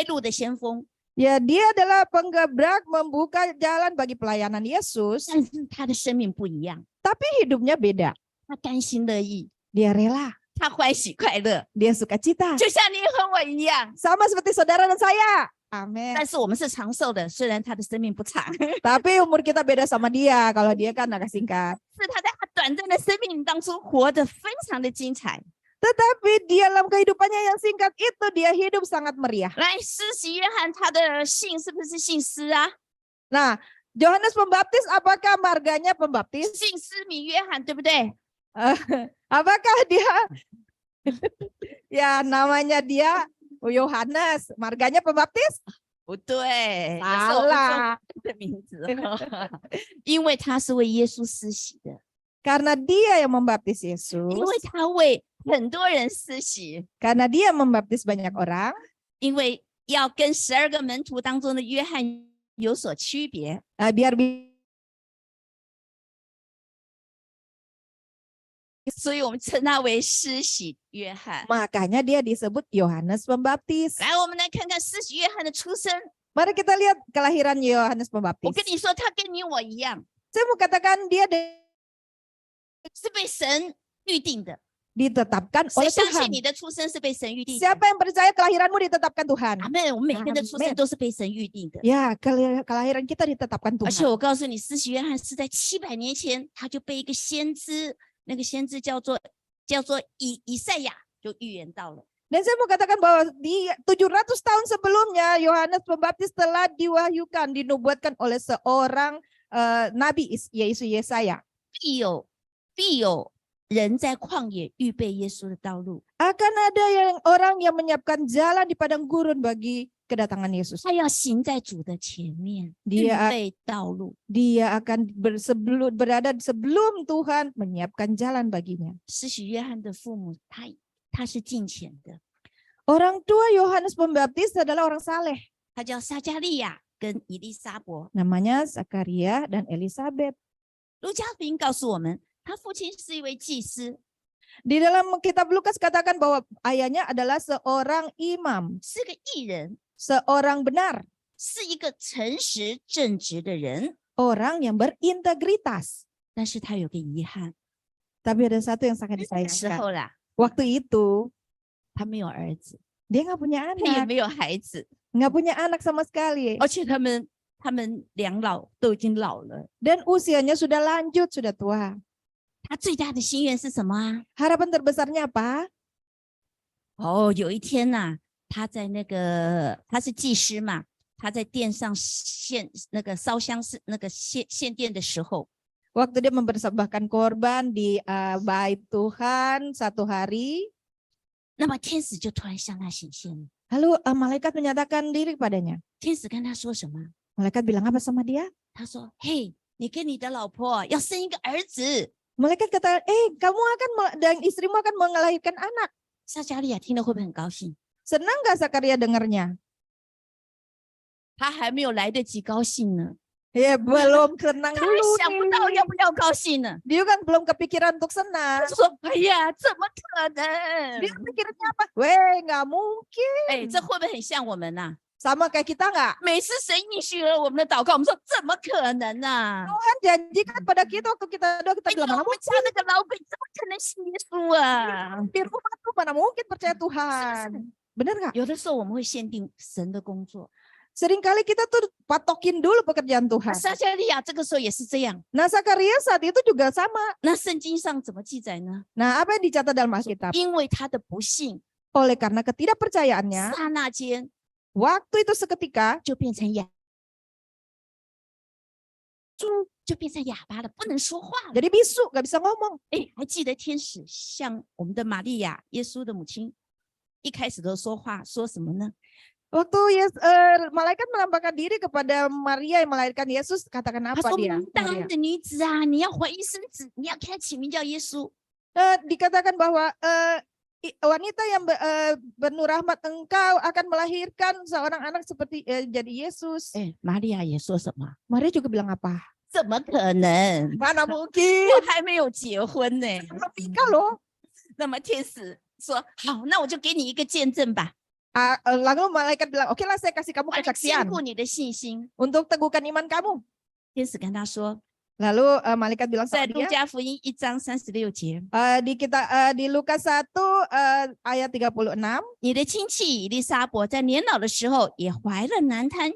Speaker 1: 路的先锋，
Speaker 8: ya dia adalah penggebrak membuka jalan bagi pelayanan Yesus,
Speaker 1: 但是他的生命不一样，
Speaker 8: tapi hidupnya beda.
Speaker 1: 他甘心乐意，
Speaker 8: Dia rela,
Speaker 1: 他欢喜快乐，
Speaker 8: dia sukacita.
Speaker 1: 就像你和我一样。
Speaker 8: Sama seperti saudara dan saya. Amin.
Speaker 1: 但是我们是长寿的，虽然他的生命不长，
Speaker 8: Tapi umur kita beda sama dia. Kalau dia kan agak singkat.
Speaker 1: 是他在他短暂的生命当中活得非常的精彩。
Speaker 8: Tetapi di dalam kehidupannya yang singkat itu dia hidup sangat meriah.
Speaker 1: 来，施洗约翰他的姓是不是姓施啊？
Speaker 8: Nah, Yohanes Pembaptis apakah marganya Pembaptis?
Speaker 1: 姓施名约翰，对不对？
Speaker 8: Apakah dia ya namanya dia Yohanes, marganya pembaptis?
Speaker 9: 不对，这是我们
Speaker 8: Salah.
Speaker 9: 中国的名字，因为他是为耶稣施洗的，
Speaker 8: Karena dia yang membaptis
Speaker 9: 因
Speaker 8: Yesus,
Speaker 9: 为他为很多人施洗，
Speaker 8: karena dia membaptis banyak orang,
Speaker 9: 因为要跟12个门徒当中的约翰有所区别，
Speaker 8: biar
Speaker 9: 所以我们称他为施洗约翰。
Speaker 8: makanya dia disebut Yohanes Pembaptis.
Speaker 9: 来，我们来看看施洗约翰的出生。
Speaker 8: Mari kita lihat kelahiran Yohanes
Speaker 9: 我
Speaker 8: Pembaptis.
Speaker 9: 跟你说，他跟你我一样，
Speaker 8: Saya mau katakan dia
Speaker 9: 是被神预定的。
Speaker 8: ditetapkan
Speaker 9: 谁
Speaker 8: oleh
Speaker 9: 相信
Speaker 8: Tuhan.
Speaker 9: 你的出生是被神预定的？
Speaker 8: Siapa yang percaya kelahiranmu ditetapkan Tuhan?
Speaker 9: 阿妹，我们每个人的出生
Speaker 8: Amen.
Speaker 9: 都是被神预定的。
Speaker 8: Ya, kelahiran kita ditetapkan
Speaker 9: 而且
Speaker 8: Tuhan.
Speaker 9: 我告诉你，施洗约翰是在700年前，他就被一个先知，那个先知叫做以赛亚，就预言到了。
Speaker 8: Dan saya mau katakan bahwa di 700 tahun sebelumnya Yohanes Pembaptis telah diwahyukan, dinubuatkan oleh seorang nabi yaitu Yesaya.
Speaker 9: 必有人在旷野预备耶稣的道路，
Speaker 8: Akan ada orang yang menyiapkan jalan di padang gurun bagi kedatangan Yesus.
Speaker 9: 他要行在主的前面，
Speaker 8: Dia
Speaker 9: 预备道路。
Speaker 8: Dia akan berada sebelum Tuhan menyiapkan jalan baginya.
Speaker 9: 施洗约翰的父母，他是敬虔的，
Speaker 8: Orang tua Yohanes Pembaptis adalah orang saleh.
Speaker 9: 他叫撒加利亚跟以利沙伯。
Speaker 8: Namanya Zakaria dan Elizabeth.
Speaker 9: 路加福音告诉我们，他父亲是一位祭司，
Speaker 8: Di dalam kitab Lukas katakan bahwa ayahnya adalah seorang imam,
Speaker 9: 是个义人，
Speaker 8: seorang benar,
Speaker 9: 是一个诚实正直的人。
Speaker 8: orang yang berintegritas.
Speaker 9: 但是他有个遗憾，
Speaker 8: Tapi ada satu yang sangat
Speaker 9: 那时
Speaker 8: disayangkan.
Speaker 9: 候啦，
Speaker 8: Waktu itu
Speaker 9: 他没有儿子，
Speaker 8: dia nggak punya
Speaker 9: 他也
Speaker 8: anak,
Speaker 9: 没有孩子，
Speaker 8: nggak punya anak sama sekali.
Speaker 9: 而且他们两老都已经老了。
Speaker 8: Dan usianya sudah lanjut, sudah tua.
Speaker 9: 他最大的心愿是什么啊？
Speaker 8: Harapan terbesarnya apa?
Speaker 9: 哦，有一天呐、他在他是祭司嘛，他在殿上烧香是献殿的时候，
Speaker 8: Waktu dia mempersembahkan korban di bait Tuhan satu hari,
Speaker 9: 那么天使就突然向他显现了。
Speaker 8: lalu malaikat menyatakan diri padanya.
Speaker 9: 天使跟他说什么？
Speaker 8: Malaikat bilang apa sama dia?
Speaker 9: 他说：“嘿，你跟你的老婆要生一个儿子。”
Speaker 8: Malaikat kata, kamu dan istrimu akan melahirkan anak.
Speaker 9: 撒加利亚听了会不会很高兴？
Speaker 8: Senang gak Zakaria dengarnya?
Speaker 9: 他还没有来得及高兴呢，
Speaker 8: Ya belum senang
Speaker 9: 他还
Speaker 8: dulu
Speaker 9: 想不到
Speaker 8: nih.
Speaker 9: 要不要高兴呢。
Speaker 8: Dia kan belum kepikiran untuk senang.
Speaker 9: 他说：“哎呀，怎么可能？
Speaker 8: Dia pikirnya apa? Weh, nggak mungkin.
Speaker 9: 哎，这会不会很像我们呐、
Speaker 8: Sama kayak kita nggak?
Speaker 9: 每次神应许了我们的祷告，我们说怎么可能呢、
Speaker 8: Tuhan janjikan pada kita waktu kita doa, kita
Speaker 9: 哎呀，
Speaker 8: bilang,
Speaker 9: 我
Speaker 8: mana
Speaker 9: 们家那个老鬼怎么可能信耶稣啊？
Speaker 8: mungkin rumah tuh mana mungkin percaya Tuhan. Bener nggak?
Speaker 9: 有的时候我们会限定神的工作，
Speaker 8: Seringkali kita tuh patokin dulu pekerjaan Tuhan.
Speaker 9: 撒加利亚这个时候也是这样。
Speaker 8: Nah, Zakaria saat itu juga sama.
Speaker 9: 那圣经上怎么记载呢？
Speaker 8: Nah, apa yang dicatat dalam Alkitab?
Speaker 9: 因为他的不信，
Speaker 8: Oleh karena ketidakpercayaannya,
Speaker 9: 刹那间
Speaker 8: waktu itu seketika
Speaker 9: 就变成就变成哑巴了，不能说话了。
Speaker 8: jadi bisu, nggak bisa ngomong.
Speaker 9: 哎，还记得天使向我们的玛利亚，耶稣的母亲，一开始都说话，说什么呢？
Speaker 8: Waktu malaikat menampakkan diri kepada Maria yang melahirkan Yesus, katakan
Speaker 9: 他
Speaker 8: apa
Speaker 9: 说：“
Speaker 8: dia?
Speaker 9: 大
Speaker 8: Maria?
Speaker 9: 安的女子啊，你要怀孕生子，你要给他起名叫耶稣。
Speaker 8: Dikatakan bahwa wanita yang penuh rahmat, engkau akan melahirkan seorang anak seperti jadi Yesus. ”
Speaker 9: 哎，玛利亚也说什么？
Speaker 8: Maria juga bilang apa?
Speaker 9: 怎么可能？
Speaker 8: Mana mungkin?
Speaker 9: 我还没有结婚呢。
Speaker 8: Belum nikah loh.
Speaker 9: 那么天使说：“好，那我就给你一个见证吧，
Speaker 8: Lalu malaikat bilang, oke lah saya kasih kamu
Speaker 9: 我来坚
Speaker 8: kesaksian
Speaker 9: 固你的信心。
Speaker 8: untuk teguhkan iman kamu. ”
Speaker 9: 天使跟他说，
Speaker 8: Lalu malaikat bilang
Speaker 9: 在
Speaker 8: sama
Speaker 9: 路
Speaker 8: dia,
Speaker 9: 加福音1章36节，
Speaker 8: di Lukas 1 ayat 36,
Speaker 9: 你的亲戚以利沙伯在年老的时候也怀了男胎，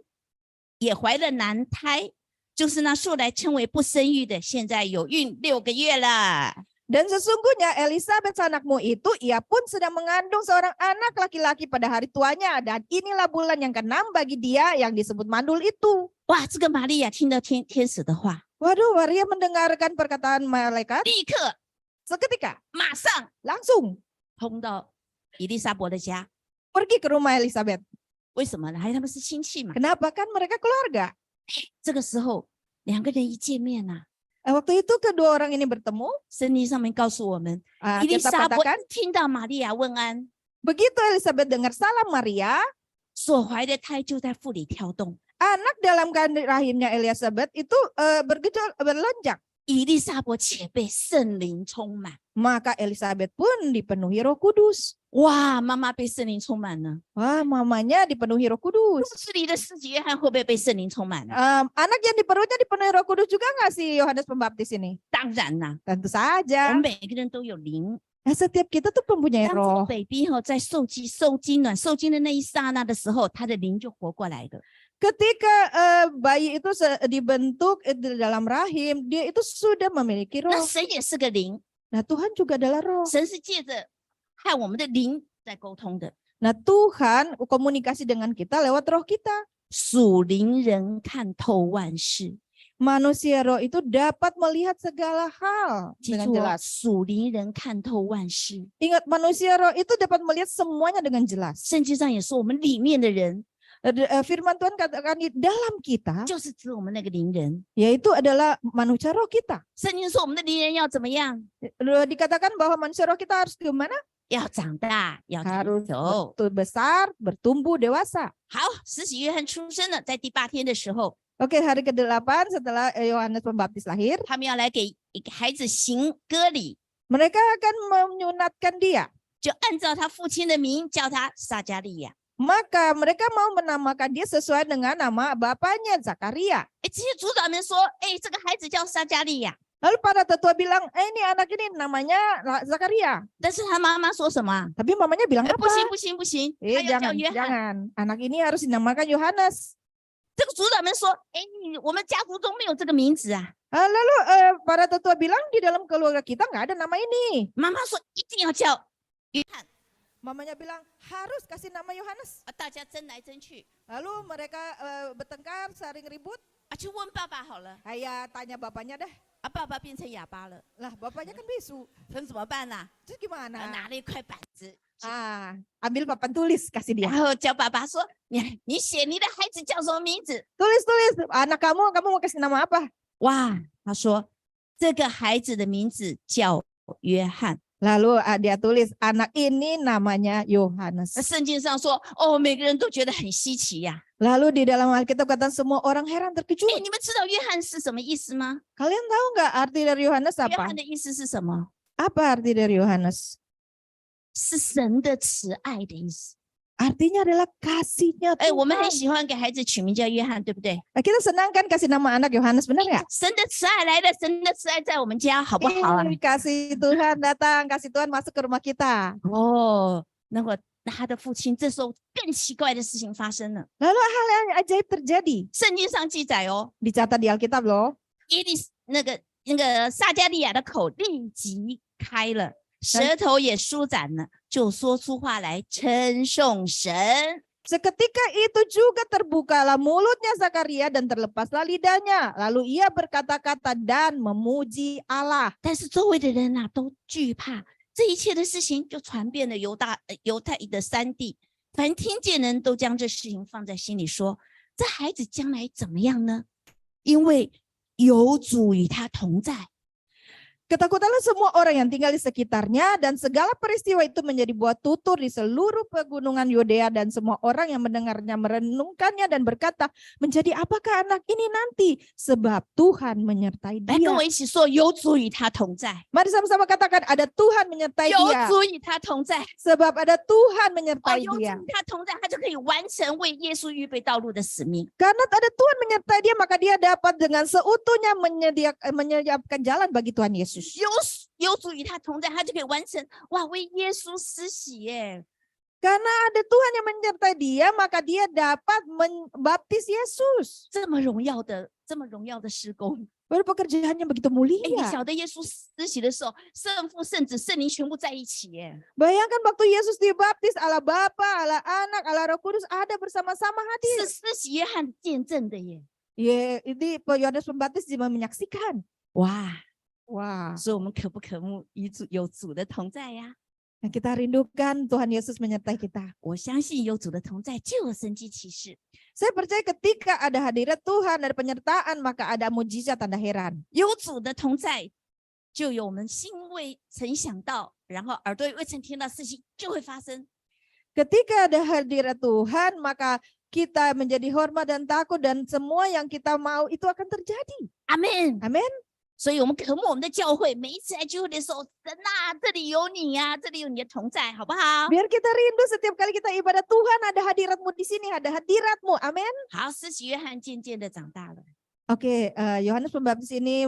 Speaker 9: 就是那素来称为不生育的，现在有孕6个月了。
Speaker 8: dan sesungguhnya Elizabeth anakmu itu, ia pun sedang mengandung seorang anak laki-laki pada hari tuanya, dan inilah bulan yang ke-6 bagi dia yang disebut mandul itu.
Speaker 9: 哇，这个玛利亚听到天使的话，
Speaker 8: Waduh, Maria mendengarkan perkataan malaikat,
Speaker 9: 立刻
Speaker 8: seketika
Speaker 9: 马上
Speaker 8: langsung
Speaker 9: 冲到以利沙伯的家，
Speaker 8: pergi ke rumah Elizabeth.
Speaker 9: 为什么呢？还有他们是亲戚嘛。
Speaker 8: Kenapa? Kan mereka keluarga.
Speaker 9: 这个时候两个人一见面呐、
Speaker 8: Waktu itu kedua orang ini bertemu.
Speaker 9: 圣经上面告诉我们， 伊丽
Speaker 8: Kita
Speaker 9: 莎伯
Speaker 8: katakan
Speaker 9: 听到玛利亚问安，
Speaker 8: begitu Elizabeth dengar salam Maria,
Speaker 9: 所怀的胎就在腹里跳动。
Speaker 8: anak dalam kandung rahimnya Elizabeth itu berlonjak.
Speaker 9: 伊丽莎伯且被圣灵充满。
Speaker 8: Maka Elizabeth pun dipenuhi Roh Kudus.
Speaker 9: 哇，妈妈被圣灵充满了。
Speaker 8: Wah, mamanya dipenuhi Roh Kudus.
Speaker 9: 肚子里的施洗约翰会不会被圣灵充满呢？
Speaker 8: Anak yang di perutnya dipenuhi Roh Kudus juga nggak si Yohanes Pembaptis ini?
Speaker 9: 当然啦，
Speaker 8: Tentu
Speaker 9: 我
Speaker 8: saja.
Speaker 9: 们每个人都有灵。
Speaker 8: Setiap kita tuh mempunyai
Speaker 9: 当这个
Speaker 8: roh.
Speaker 9: baby 在受精卵受精的那一刹那的时候，他的灵就活过来了。
Speaker 8: Ketika bayi itu dibentuk di dalam rahim, dia itu sudah memiliki
Speaker 9: 那
Speaker 8: roh.
Speaker 9: 神也是个灵，
Speaker 8: Nah, Tuhan juga adalah roh.
Speaker 9: 神是借着和我们的灵在沟通的。
Speaker 8: Nah, Tuhan komunikasi dengan kita lewat roh kita.
Speaker 9: 属灵人看透万事，
Speaker 8: Manusia roh itu dapat melihat segala hal
Speaker 9: 记
Speaker 8: dengan
Speaker 9: 住哦，
Speaker 8: jelas.
Speaker 9: 属灵人看透万事。
Speaker 8: Ingat, manusia roh itu dapat melihat semuanya dengan jelas.
Speaker 9: 圣经上也说，我们里面的人
Speaker 8: Firman Tuhan katakan di dalam kita,
Speaker 9: 就是指我们那个灵人。
Speaker 8: yaitu adalah manusia roh kita.
Speaker 9: 圣经说，我们的灵人要怎么样？
Speaker 8: Dikatakan bahwa manusia roh kita harus gimana?
Speaker 9: 要长大，要成
Speaker 8: Harus
Speaker 9: 熟。
Speaker 8: besar, bertumbuh, dewasa.
Speaker 9: 好，施洗约翰出生了，在第8天的时候，
Speaker 8: Oke, hari ke-8 setelah Yohanes Pembaptis lahir,
Speaker 9: 他们要来给一个孩子行割礼，
Speaker 8: mereka akan menyunatkan dia.
Speaker 9: 就按照他父亲的名叫他撒加利亚。
Speaker 8: Maka mereka mau menamakan dia sesuai dengan nama bapaknya, Zakaria.
Speaker 9: 这些族长们说，这个孩子叫撒加利亚，
Speaker 8: Lalu para tetua bilang, ini anak ini namanya Zakaria.
Speaker 9: 但是他妈妈说什么啊？
Speaker 8: Tapi mamanya bilang
Speaker 9: 不
Speaker 8: apa?
Speaker 9: 行不行不行，他要叫
Speaker 8: Jangan,
Speaker 9: 约翰。
Speaker 8: jangan. Anak ini harus dinamakan Yohanes.
Speaker 9: 这个族长们说，我们家族中没有这个名字啊。
Speaker 8: Lalu para tetua bilang di dalam keluarga kita nggak ada nama ini.
Speaker 9: 妈妈说一定要叫约翰，
Speaker 8: Mamanya bilang harus kasih nama Yohanes.
Speaker 9: 大家争来争去，
Speaker 8: Lalu mereka bertengkar, saling ribut.
Speaker 9: 去问爸爸好了，
Speaker 8: Kayak tanya bapaknya deh.
Speaker 9: 爸爸变成哑巴了，
Speaker 8: Lah bapaknya kan bisu.
Speaker 9: 分怎么办呢？
Speaker 8: Terus gimana?
Speaker 9: 拿了一块板子，
Speaker 8: Ambil papan tulis kasih dia.
Speaker 9: 然后叫爸爸说，你写你的孩子叫什么名字？
Speaker 8: Tulis. Anak kamu mau kasih nama apa?
Speaker 9: 哇，他说这个孩子的名字叫约翰。
Speaker 8: Lalu dia tulis anak ini namanya Yohanes.
Speaker 9: 圣经上说，每个人都觉得很稀奇呀。
Speaker 8: Lalu di dalam Alkitab kata semua orang heran terkejut.
Speaker 9: 你们知道约翰是什么意思吗？
Speaker 8: Kalian tahu nggak arti dari Yohanes
Speaker 9: 约
Speaker 8: apa?
Speaker 9: 翰的意思是什么？
Speaker 8: Apa arti dari Yohanes?
Speaker 9: 是神的慈爱的意思。
Speaker 8: Artinya adalah kasihnya
Speaker 9: 我们很
Speaker 8: Tuhan.
Speaker 9: 喜欢给孩子取名叫约翰，对不对？
Speaker 8: Kita senang kan kasih nama anak Yohanes, benar nggak?
Speaker 9: 神的慈爱来了，神的慈爱在我们家，好不好啊？
Speaker 8: Kasih Tuhan datang, kasih Tuhan masuk ke rumah kita.
Speaker 9: 那他的父亲这时候更奇怪的事情发生了。
Speaker 8: Lalu hal yang ajaib terjadi.
Speaker 9: 圣经上记载
Speaker 8: Dicatat di Alkitab loh.
Speaker 9: 那个撒加利亚的口立即开了，舌头也舒展了，就说出话来称颂神。
Speaker 8: Seketika itu juga terbukalah mulutnya Zakaria dan terlepaslah lidahnya. Lalu ia berkata-kata dan memuji Allah.
Speaker 9: 但是周围的人都惧怕，这一切的事情就传遍了犹太的山地，凡听见人都将这事情放在心里，说：这孩子将来怎么样呢？因为有主与他同在。
Speaker 8: Ketakutanlah semua orang yang tinggal di sekitarnya dan segala peristiwa itu menjadi buah tutur di seluruh pegunungan Yudea dan semua orang yang mendengarnya merenungkannya dan berkata, menjadi apakah anak ini nanti? Sebab Tuhan menyertai
Speaker 9: 来跟
Speaker 8: dia.
Speaker 9: 我一起说，有主与他同在，
Speaker 8: Mari sama-sama katakan ada Tuhan menyertai
Speaker 9: 有
Speaker 8: dia.
Speaker 9: 主与他同在，
Speaker 8: Sebab ada Tuhan menyertai
Speaker 9: 有主
Speaker 8: dia.
Speaker 9: 与他同在，他就可以完成为耶稣预备道路的使命。
Speaker 8: Karena ada Tuhan menyertai dia, maka dia dapat dengan seutuhnya menyiapkan jalan bagi Tuhan Yesus.
Speaker 9: 有主与他同在，他就可以完成为耶稣施洗耶。
Speaker 8: Karena ada Tuhan yang menyertai dia, maka dia dapat membaptis Yesus.
Speaker 9: 这么荣耀的施工，
Speaker 8: Baru pekerjaannya begitu
Speaker 9: 你
Speaker 8: mulia.
Speaker 9: 晓得耶稣施洗的时候，圣父、圣子、圣灵全部在一起耶。
Speaker 8: Bayangkan waktu Yesus dibaptis, Allah Bapa, Allah Anak, Allah Roh Kudus ada bersama-sama
Speaker 9: 是
Speaker 8: hadir.
Speaker 9: 施洗约翰见证的耶。
Speaker 8: Ini Yohanes Pembaptis juga menyaksikan.
Speaker 9: 哇，
Speaker 8: Wah,
Speaker 9: 所以我们渴不渴慕有主的同在呀？
Speaker 8: Nah, kita rindukan Tuhan Yesus menyertai kita.
Speaker 9: 我相信有主的同在就有神迹奇事，
Speaker 8: Saya percaya ketika ada hadirat Tuhan, ada penyertaan, maka ada mujizat tanda heran.
Speaker 9: 有主的同在就有我们心未曾想到，然后耳朵也未曾听到事情就会发生。
Speaker 8: Ketika ada hadirat Tuhan, maka kita menjadi hormat dan takut dan semua yang kita mau itu akan terjadi.
Speaker 9: 阿门。
Speaker 8: Amin.
Speaker 9: 所以我们渴慕我们的教会，每一次来聚会的时候，神啊，这里有你呀、这里有你的同在，好不好？
Speaker 8: Biar kita rindu setiap kali kita ibadah Tuhan, ada hadiratmu di sini, ada hadiratmu. Amin.
Speaker 9: 好，施洗约翰渐渐的长大了。
Speaker 8: Oke, Yohanes Pembaptis ini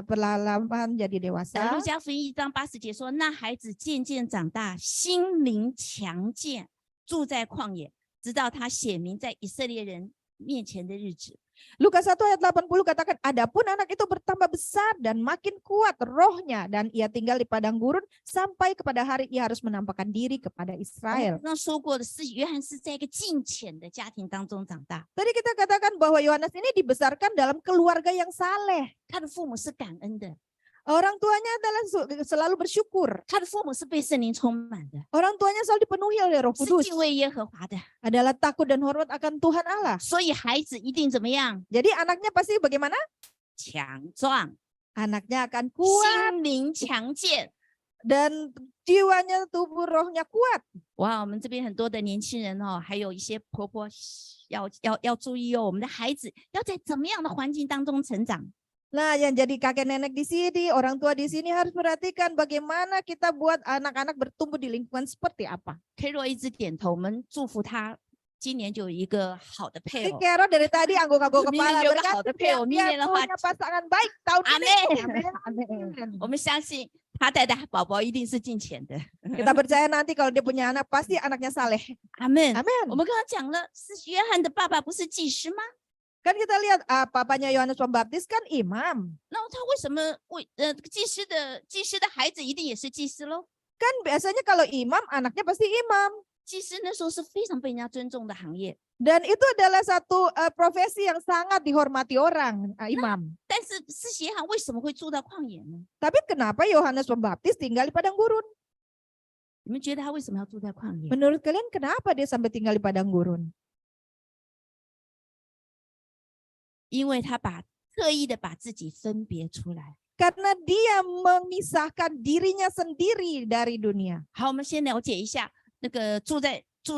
Speaker 8: perlahan jadi
Speaker 9: 在路
Speaker 8: dewasa.
Speaker 9: 加福音1章80节说，那孩子渐渐长大，心灵强健，住在旷野，直到他显明在以色列人面前的日子。
Speaker 8: Lukas 1 ayat 80 katakan, adapun anak itu bertambah besar dan makin kuat rohnya dan ia tinggal di padang gurun sampai kepada hari ia harus menampakkan diri kepada Israel.
Speaker 9: 刚说过的是，约翰是在一个敬虔的家庭当中长大，
Speaker 8: Tadi kita katakan bahwa Yohanes ini dibesarkan dalam keluarga yang saleh.
Speaker 9: 他的父母是感恩的，
Speaker 8: Orang tuanya adalah selalu bersyukur.
Speaker 9: 他的父母是被圣灵充满的，
Speaker 8: Orang tuanya selalu dipenuhi oleh Roh
Speaker 9: 是
Speaker 8: Kudus.
Speaker 9: 敬畏耶和华的，
Speaker 8: Adalah takut dan hormat akan Tuhan Allah.
Speaker 9: 所以孩子一定怎么样？
Speaker 8: Jadi anaknya pasti bagaimana?
Speaker 9: 强壮，
Speaker 8: Anaknya akan kuat
Speaker 9: 心灵强健。
Speaker 8: dan jiwanya, tubuh, rohnya kuat.
Speaker 9: 哇，我们这边很多的年轻人哦，还有一些婆婆要注意哦，我们的孩子要在怎么样的环境当中成长？
Speaker 8: Nah, yang jadi kakek nenek di sini, orang tua di sini harus perhatikan bagaimana kita buat anak-anak bertumbuh di lingkungan seperti apa.
Speaker 9: Carol 一直点头，我们祝福他今年就有一个好的配
Speaker 8: Si
Speaker 9: 偶。
Speaker 8: Kero dari tadi angguk-angguk
Speaker 9: Ini
Speaker 8: kepala
Speaker 9: juga
Speaker 8: berkata
Speaker 9: hal
Speaker 8: dia,
Speaker 9: tapi
Speaker 8: dia
Speaker 9: ini adalah
Speaker 8: punya pasangan baik tahun ini.
Speaker 9: Amin.
Speaker 8: Amin.
Speaker 9: 我们相信他带的宝宝一定是敬虔的。
Speaker 8: Kita percaya nanti kalau dia punya anak pasti anaknya saleh.
Speaker 9: 阿门。
Speaker 8: Amin.
Speaker 9: 我们刚刚讲了，是约翰的爸爸不是祭司吗？
Speaker 8: Kan kita lihat papanya Yohanes Pembaptis kan imam.
Speaker 9: 那他为什么祭司的孩子一定也是祭司喽？
Speaker 8: Kan biasanya kalau imam anaknya pasti imam.
Speaker 9: 祭司那时候是非常被人家尊重的行业，
Speaker 8: Dan itu adalah satu profesi yang sangat dihormati orang, imam.
Speaker 9: 但是施洗约翰为什么会住到旷野呢？
Speaker 8: Tapi kenapa Yohanes Pembaptis tinggal di padang gurun?
Speaker 9: 你们觉得他为什么要住在旷野？
Speaker 8: Menurut kalian kenapa dia sampai tinggal di padang gurun?
Speaker 9: 因为他特意的把自己分别出来。
Speaker 8: Karena dia memisahkan dirinya sendiri dari dunia.
Speaker 9: 好，我们先了解一下那个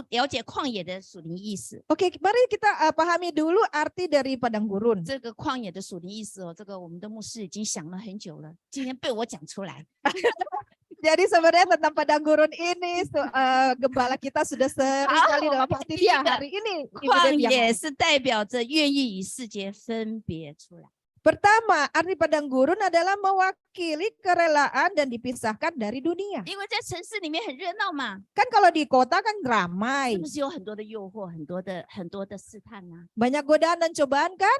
Speaker 9: 了解旷野的属灵意思。
Speaker 8: Oke, mari kita pahami dulu arti dari padang gurun.
Speaker 9: 这个旷野的属灵意思哦，这个我们的牧师已经想了很久了，今天被我讲出来。
Speaker 8: Jadi sebenarnya tentang padang gurun ini gembala kita sudah sering kali dalam hati dia hari ini.
Speaker 9: 旷野是代表着愿意与世界分别出来。
Speaker 8: Pertama, arti padang gurun adalah mewakili kerelaan dan dipisahkan dari dunia.
Speaker 9: 因为在城市里面很热闹嘛，
Speaker 8: Kan kalau di kota kan
Speaker 9: 是
Speaker 8: ramai,
Speaker 9: 不是有很多的诱惑，很多的试探呢、
Speaker 8: banyak godaan dan cobaan kan?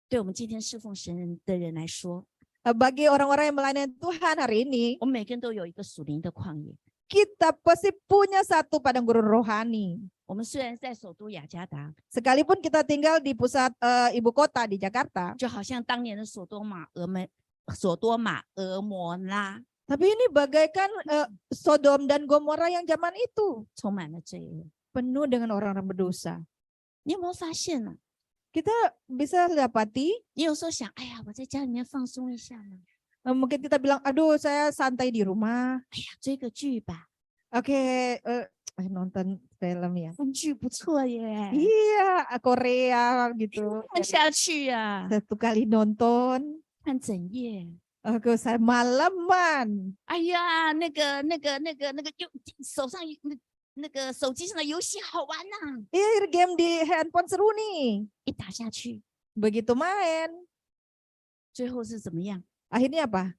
Speaker 9: 对我们今天侍奉神的人来说，
Speaker 8: Bagi orang-orang yang melayani Tuhan hari ini,
Speaker 9: 我们每个人都有一个属灵的旷野。
Speaker 8: kita pasti punya satu padang gurun rohani.
Speaker 9: 我们虽然在首都雅加达，
Speaker 8: Sekalipun kita tinggal di pusat ibu kota di Jakarta,
Speaker 9: 就好像当年的索多玛、俄摩拉
Speaker 8: tapi ini bagaikan Sodom dan Gomora yang zaman itu
Speaker 9: 充满了罪恶。
Speaker 8: penuh dengan orang-orang berdosa.
Speaker 9: 你有没有发现呢、
Speaker 8: Kita bisa dapati,
Speaker 9: 你有时候想，哎呀，我在家里面放松一下嘛，
Speaker 8: mungkin kita bilang, aduh saya santai di rumah.
Speaker 9: 哎呀，追个剧吧，
Speaker 8: Oke, nonton film ya.
Speaker 9: 看剧不错耶，
Speaker 8: Iya, Korea gitu.
Speaker 9: 看下去啊，
Speaker 8: Satu kali nonton,
Speaker 9: 看整夜。
Speaker 8: aku saya malaman.
Speaker 9: 哎呀，那个，就手上那个手机上的游戏好玩呐、
Speaker 8: Iya, game di handphone seru nih.
Speaker 9: 一打下去，
Speaker 8: Begitu main,
Speaker 9: 最后是怎么样？
Speaker 8: akhirnya apa?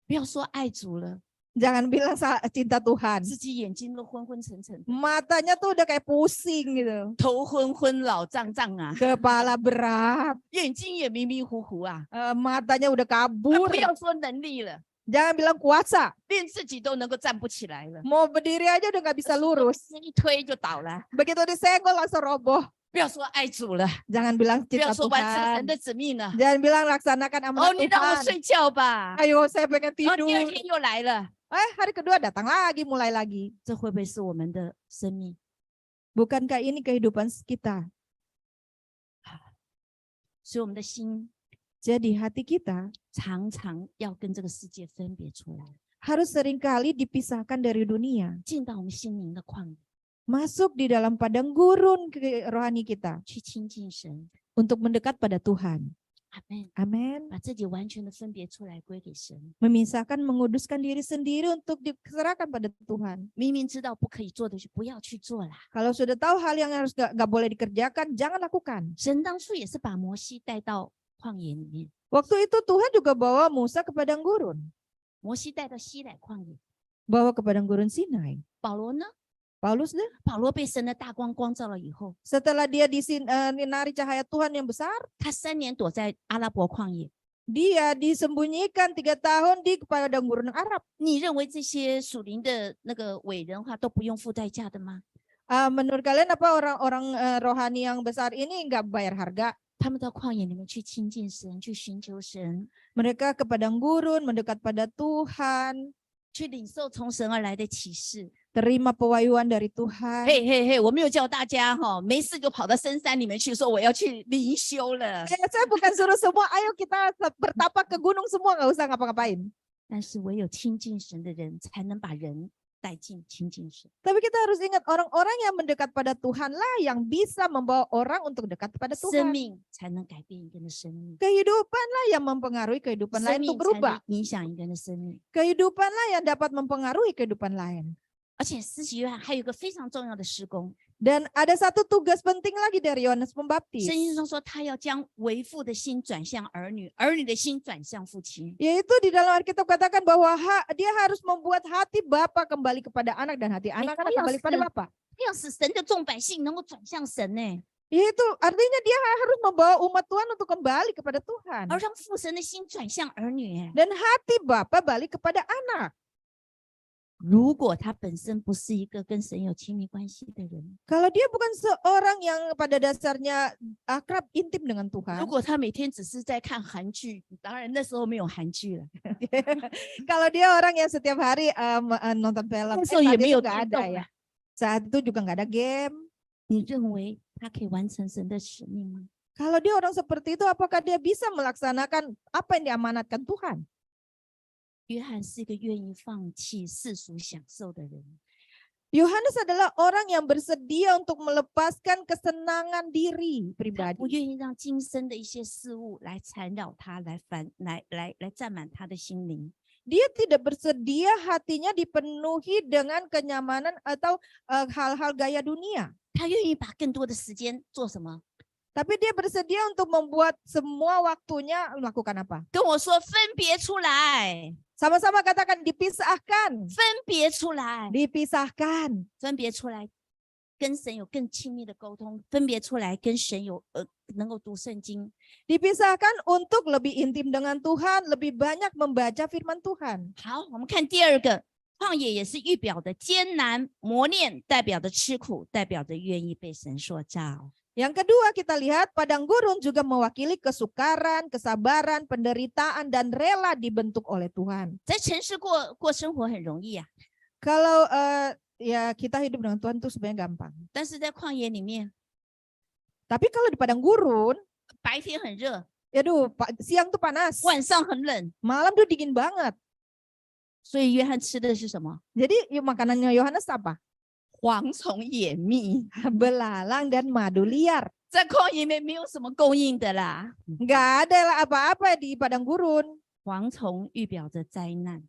Speaker 9: 不要说爱主了，
Speaker 8: Jangan bilang cinta Tuhan.
Speaker 9: 自己眼睛都昏昏沉沉，
Speaker 8: Matanya tuh udah kayak pusing gitu.
Speaker 9: 头昏昏脑胀胀啊，
Speaker 8: Kepala berat,
Speaker 9: 眼睛也迷迷糊糊啊，
Speaker 8: matanya udah kabur.
Speaker 9: 不要说能力了，
Speaker 8: Jangan bilang kuasa.
Speaker 9: 连自己都能够站不起来了，
Speaker 8: Mau berdiri aja udah nggak bisa lurus.
Speaker 9: 一推就倒了。
Speaker 8: Begitu disenggol langsung roboh.
Speaker 9: 不要说爱主了，
Speaker 8: Jangan bilang
Speaker 9: 不要
Speaker 8: cinta
Speaker 9: 说完成神
Speaker 8: Tuhan.
Speaker 9: 的旨命了。
Speaker 8: Jangan bilang laksanakan
Speaker 9: 哦，
Speaker 8: amanat
Speaker 9: 你让我
Speaker 8: Tuhan.
Speaker 9: 睡觉吧。
Speaker 8: Ayo saya pengen
Speaker 9: 然后第二
Speaker 8: tidur.
Speaker 9: 天又来了，
Speaker 8: hari kedua datang lagi, mulai lagi.
Speaker 9: 这会不会是我们的生命？
Speaker 8: Bukankah ini kehidupan kita?
Speaker 9: 所以我们的心
Speaker 8: Jadi hati kita
Speaker 9: 常常要跟这个世界分别出来，
Speaker 8: harus seringkali dipisahkan dari dunia.
Speaker 9: 进到我们心灵的旷野，
Speaker 8: Masuk di dalam padang gurun rohani kita
Speaker 9: 去亲近神。
Speaker 8: untuk mendekat pada Tuhan.
Speaker 9: 阿门。
Speaker 8: Amin.
Speaker 9: 把自己完全的分别出来归给神。
Speaker 8: Memisahkan, menguduskan diri sendiri untuk diserahkan pada Tuhan.
Speaker 9: 明明知道不可以做的，就不要去做啦。
Speaker 8: Kalau sudah tahu hal yang harus gak boleh dikerjakan, jangan lakukan.
Speaker 9: 神当初也是把摩西带到旷野里面，
Speaker 8: Waktu itu Tuhan juga bawa Musa ke padang gurun.
Speaker 9: 摩西带到西乃旷野。
Speaker 8: Bawa ke padang gurun Sinai.
Speaker 9: 保罗呢？
Speaker 8: Paulus deh,
Speaker 9: 保罗被神的大光光照了以后，
Speaker 8: setelah dia disinari cahaya Tuhan yang besar,
Speaker 9: 他3年躲在阿拉伯旷野。
Speaker 8: dia disembunyikan 3 tahun di padang gurun Arab.
Speaker 9: 你认为这些属灵的那个伟人话都不用付代价的吗？
Speaker 8: Menurut kalian apa orang-orang rohani yang besar ini nggak bayar harga?
Speaker 9: 他们到旷野里面去亲近神，去寻求神，
Speaker 8: Mereka ke padang gurun, mendekat pada Tuhan,
Speaker 9: 去领受从神而来的启示。
Speaker 8: terima pewahyuan dari Tuhan.
Speaker 9: 嘿嘿嘿，我没有叫大家哈，没事就跑到深山里面去说我要去灵修了。
Speaker 8: Saya bukan suruh semua, ayo kita bertapa ke gunung semua, nggak usah ngapa-ngapain.
Speaker 9: 但是唯有亲近神的人，才能把人带进亲近神。
Speaker 8: Tapi kita harus ingat orang-orang yang mendekat pada Tuhanlah yang bisa membawa orang untuk dekat pada
Speaker 9: 生
Speaker 8: Tuhan.
Speaker 9: 命才能改变一个人的生命，
Speaker 8: Kehidupanlah yang mempengaruhi kehidupan
Speaker 9: 生
Speaker 8: lain
Speaker 9: 命
Speaker 8: untuk
Speaker 9: 才
Speaker 8: berubah.
Speaker 9: 能影响一个人的生命。
Speaker 8: Kehidupanlah yang dapat mempengaruhi kehidupan lain.
Speaker 9: 而且施洗约翰还有一个非常重要的施工，
Speaker 8: Dan ada satu tugas penting lagi dari Yohanes Pembaptis,
Speaker 9: 圣经中说他要将为父的心转向儿女，儿女的心转向父亲。
Speaker 8: yaitu di dalam Alkitab katakan bahwa dia harus membuat hati Bapa kembali kepada anak dan hati anak-anak kembali pada Bapa.
Speaker 9: 要使神的众百姓能够转向神呢，
Speaker 8: Yaitu artinya dia harus membawa umat Tuhan untuk kembali kepada Tuhan.
Speaker 9: 而让父神的心转向儿女。
Speaker 8: Dan hati Bapa balik kepada anak.
Speaker 9: 如果他本身不是一个跟神有亲密关系的人，
Speaker 8: Kalau dia bukan seorang yang pada dasarnya akrab intim dengan
Speaker 9: 如
Speaker 8: Tuhan.
Speaker 9: 果他每天只是在看韩剧，当然那时候没有韩剧了，
Speaker 8: Kalau dia orang yang setiap hari nonton film,
Speaker 9: 那时候也
Speaker 8: saat
Speaker 9: 没
Speaker 8: itu
Speaker 9: 有
Speaker 8: nggak
Speaker 9: 电
Speaker 8: ada
Speaker 9: 动
Speaker 8: ya.
Speaker 9: 啊。
Speaker 8: Saat itu juga nggak ada game.
Speaker 9: 你认为他可以完成神的使命吗？
Speaker 8: Kalau dia orang seperti itu, apakah dia bisa melaksanakan apa yang diamanatkan Tuhan?
Speaker 9: 约翰是一个愿意放弃世俗享受的人，
Speaker 8: Yohanes adalah orang yang bersedia untuk melepaskan kesenangan diri
Speaker 9: 他
Speaker 8: pribadi.
Speaker 9: 不愿意让今生的一些事物来缠绕他，来占满他的心灵。
Speaker 8: Dia tidak bersedia hatinya dipenuhi dengan kenyamanan atau hal-hal gaya dunia.
Speaker 9: 他愿意把更多的时间做什么？
Speaker 8: Tapi dia bersedia untuk membuat semua waktunya melakukan apa?
Speaker 9: 跟我说分别出来，
Speaker 8: Sama-sama katakan dipisahkan.
Speaker 9: 分别出来，
Speaker 8: Dipisahkan.
Speaker 9: 分别出来，跟神有更亲密的沟通，分别出来跟神有能够读圣经。
Speaker 8: Dipisahkan untuk lebih intim dengan Tuhan, lebih banyak membaca firman Tuhan.
Speaker 9: 好，我们看第二个，旷野也是预表的艰难磨练，代表的吃苦，代表着愿意被神塑造。
Speaker 8: Yang kedua kita lihat padang gurun juga mewakili kesukaran, kesabaran, penderitaan, dan rela dibentuk oleh Tuhan.
Speaker 9: 在城市过生活很容易啊，
Speaker 8: Kalau ya kita hidup dengan Tuhan itu sebenarnya gampang.
Speaker 9: 但是在旷野里面，
Speaker 8: Tapi kalau di padang gurun,
Speaker 9: 白天很热，
Speaker 8: aduh, siang tuh panas,
Speaker 9: 晚上很冷，
Speaker 8: malam tuh dingin banget.
Speaker 9: 所以约翰吃的是什么？
Speaker 8: Jadi makanannya Yohanes apa?
Speaker 9: 蝗虫野蜜，
Speaker 8: Belalang dan madu liar.
Speaker 9: 在旷野里面没有什么供应的啦。
Speaker 8: Nggak ada lah apa-apa di padang gurun.
Speaker 9: 蝗虫预表着灾难。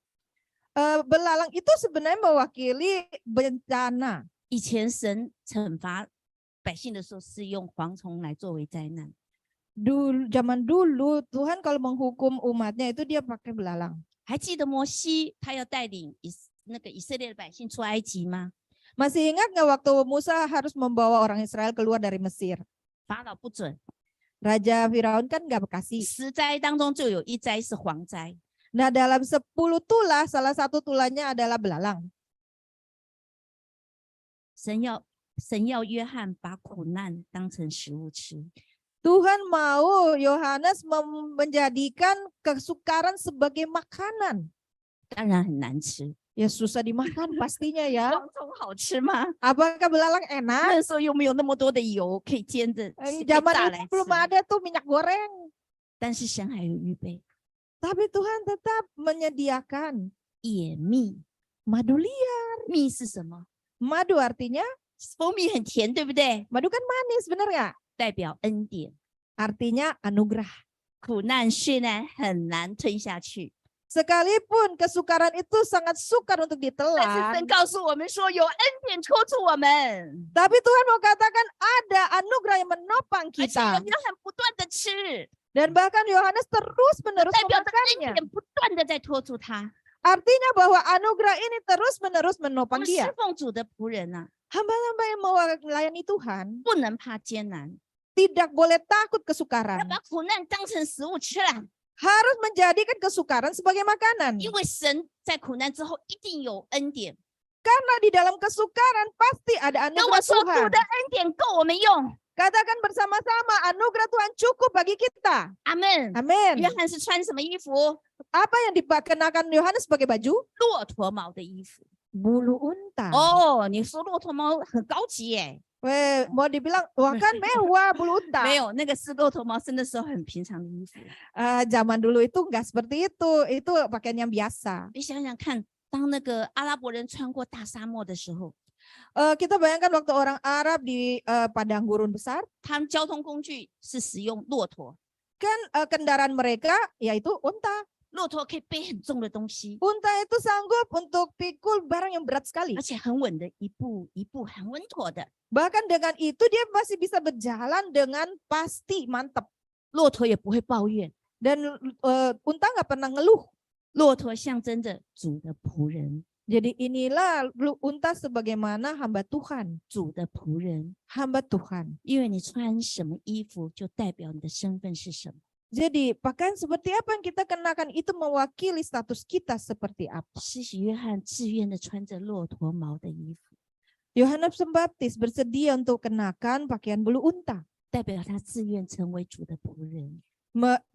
Speaker 8: Belalang itu sebenarnya mewakili bencana.
Speaker 9: 以前神惩罚百姓的时候是用蝗虫来作为灾难。
Speaker 8: Zaman dulu Tuhan kalau menghukum umatnya itu dia pakai belalang.
Speaker 9: 还记得摩西他要带领以色列的百姓出埃及吗？
Speaker 8: Masih ingat nggak waktu Musa harus membawa orang Israel keluar dari Mesir?
Speaker 9: 法老不准，
Speaker 8: Raja Firaun kan nggak kasih.
Speaker 9: 10灾当中就有一灾是蝗灾。
Speaker 8: Nah dalam 10 tulah, salah satu tulahnya adalah belalang.
Speaker 9: 神要约翰把苦难当成食物吃。
Speaker 8: Tuhan mau Yohanes menjadikan kesukaran sebagai makanan.
Speaker 9: 当然很难吃，
Speaker 8: Ya susah dimakan pastinya ya.
Speaker 9: 蝗虫好吃吗？
Speaker 8: Apakah belalang enak?
Speaker 9: 那时候又没有那么多的油可以煎着，可以
Speaker 8: Zaman
Speaker 9: 炸
Speaker 8: itu
Speaker 9: 来
Speaker 8: belum
Speaker 9: 吃。
Speaker 8: ada tuh minyak goreng.
Speaker 9: 但是神还有预备
Speaker 8: Tapi Tuhan tetap menyediakan
Speaker 9: 野蜜，
Speaker 8: madu liar.
Speaker 9: 蜜是什么？
Speaker 8: Madu artinya,
Speaker 9: 蜂蜜很甜，对不对？
Speaker 8: madu kan manis, benar nggak?
Speaker 9: 代表恩典。
Speaker 8: Artinya anugerah.
Speaker 9: 苦难虽然很难吞下去，
Speaker 8: Sekalipun kesukaran itu sangat sukar untuk
Speaker 9: 但是
Speaker 8: ditelan,
Speaker 9: 神告诉我们说，有恩典托住我们，
Speaker 8: tapi Tuhan mau katakan ada anugerah yang menopang
Speaker 9: 而且
Speaker 8: kita.
Speaker 9: 有约翰不断的吃，
Speaker 8: Dan bahkan Yohanes terus-menerus
Speaker 9: 代表这个恩
Speaker 8: memakannya.
Speaker 9: 典不断的在托住他。
Speaker 8: Artinya bahwa anugerah ini terus-menerus
Speaker 9: 我
Speaker 8: menopang
Speaker 9: 们
Speaker 8: dia.
Speaker 9: 侍奉主的仆人啊，
Speaker 8: Hamba-hamba yang melayani Tuhan
Speaker 9: 不能怕艰难，
Speaker 8: tidak boleh takut
Speaker 9: 要
Speaker 8: kesukaran.
Speaker 9: 把苦难当成食物吃啦。
Speaker 8: Harus menjadikan kesukaran sebagai makanan.
Speaker 9: 因为神在苦难之后一定有恩典。
Speaker 8: Karena di dalam kesukaran pasti ada
Speaker 9: 跟我
Speaker 8: anugerah
Speaker 9: 说，主
Speaker 8: Tuhan.
Speaker 9: 的恩典够我们用。
Speaker 8: Katakan bersama-sama, anugerah Tuhan cukup bagi kita.
Speaker 9: 阿门。
Speaker 8: Amin.
Speaker 9: 约翰是穿什么衣服？
Speaker 8: Apa yang dikenakan Yohanes sebagai baju?
Speaker 9: 骆驼毛的衣服。
Speaker 8: Bulu unta.
Speaker 9: 哦，你说骆驼毛很高级耶？
Speaker 8: Weh, mau dibilang, wah kan mewah bulu unta.
Speaker 9: 没有，那个是骆驼毛是那时候很平常的衣服。
Speaker 8: Zaman dulu itu enggak seperti itu pakaian yang biasa.
Speaker 9: 你想想看，当那个阿拉伯人穿过大沙漠的时候，
Speaker 8: Kita bayangkan waktu orang Arab di padang gurun besar,
Speaker 9: 他们交通工具是使用骆驼，
Speaker 8: kan kendaraan mereka yaitu unta.
Speaker 9: 骆驼可以背很重的东西，
Speaker 8: Unta itu sanggup untuk pikul barang yang berat sekali.
Speaker 9: 而且很稳的，一步一步很稳妥的。
Speaker 8: Bahkan dengan itu dia masih bisa berjalan dengan pasti, mantap.
Speaker 9: 骆驼也不会抱怨，
Speaker 8: Dan unta nggak pernah ngeluh.
Speaker 9: 骆驼象征着主的仆人，
Speaker 8: Jadi inilah unta sebagaimana hamba Tuhan,
Speaker 9: 主的仆人。
Speaker 8: hamba Tuhan.
Speaker 9: 因为你穿什么衣服，就代表你的身份是什么。
Speaker 8: Jadi pakaian seperti apa yang kita kenakan itu mewakili status kita seperti apa.
Speaker 9: 施洗约翰自愿的穿着骆驼毛的衣服，
Speaker 8: Yohanes Pembaptis bersedia untuk kenakan pakaian bulu unta.
Speaker 9: 代表他自愿成为主的仆人。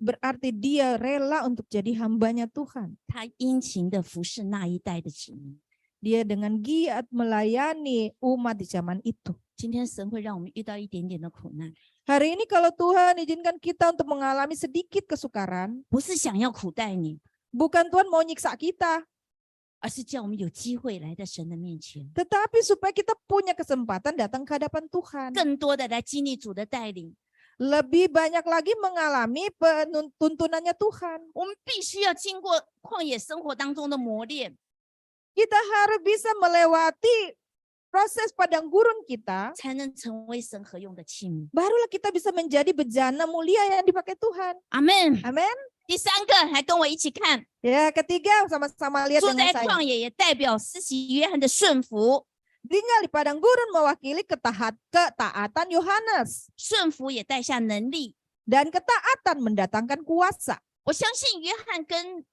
Speaker 8: Berarti dia rela untuk jadi hambanya Tuhan.
Speaker 9: 他殷勤的服侍那一代的子民。
Speaker 8: Dia dengan giat melayani umat di zaman itu.
Speaker 9: 今天神会让我们遇到一点点的苦难，
Speaker 8: Hari ini kalau Tuhan izinkan kita untuk mengalami sedikit kesukaran,
Speaker 9: 不是想要苦待你，
Speaker 8: bukan Tuhan mau nyiksa kita,
Speaker 9: 而是叫我们有机会来到神的面前，
Speaker 8: tetapi supaya kita punya kesempatan datang ke hadapan Tuhan.
Speaker 9: 更多的来经历主的带领。
Speaker 8: Lebih banyak lagi mengalami tuntunannya Tuhan.
Speaker 9: 我们必须要经过旷野生活当中的磨练，
Speaker 8: Kita harus bisa melewati proses padang gurun kita,
Speaker 9: 才能成为神合用的器皿。
Speaker 8: barulah kita bisa menjadi bejana mulia yang dipakai Tuhan.
Speaker 9: 阿门。
Speaker 8: Amin.
Speaker 9: 第三个，来跟我一起看，
Speaker 8: Ya, ketiga sama-sama lihat
Speaker 9: 住
Speaker 8: dengan
Speaker 9: 在
Speaker 8: saya.
Speaker 9: 旷野也代表施洗约翰的顺服，
Speaker 8: Tinggal di padang gurun mewakili ketaatan Yohanes.
Speaker 9: 顺服也带下能力。
Speaker 8: Dan ketaatan mendatangkan kuasa.
Speaker 9: 我相信约翰跟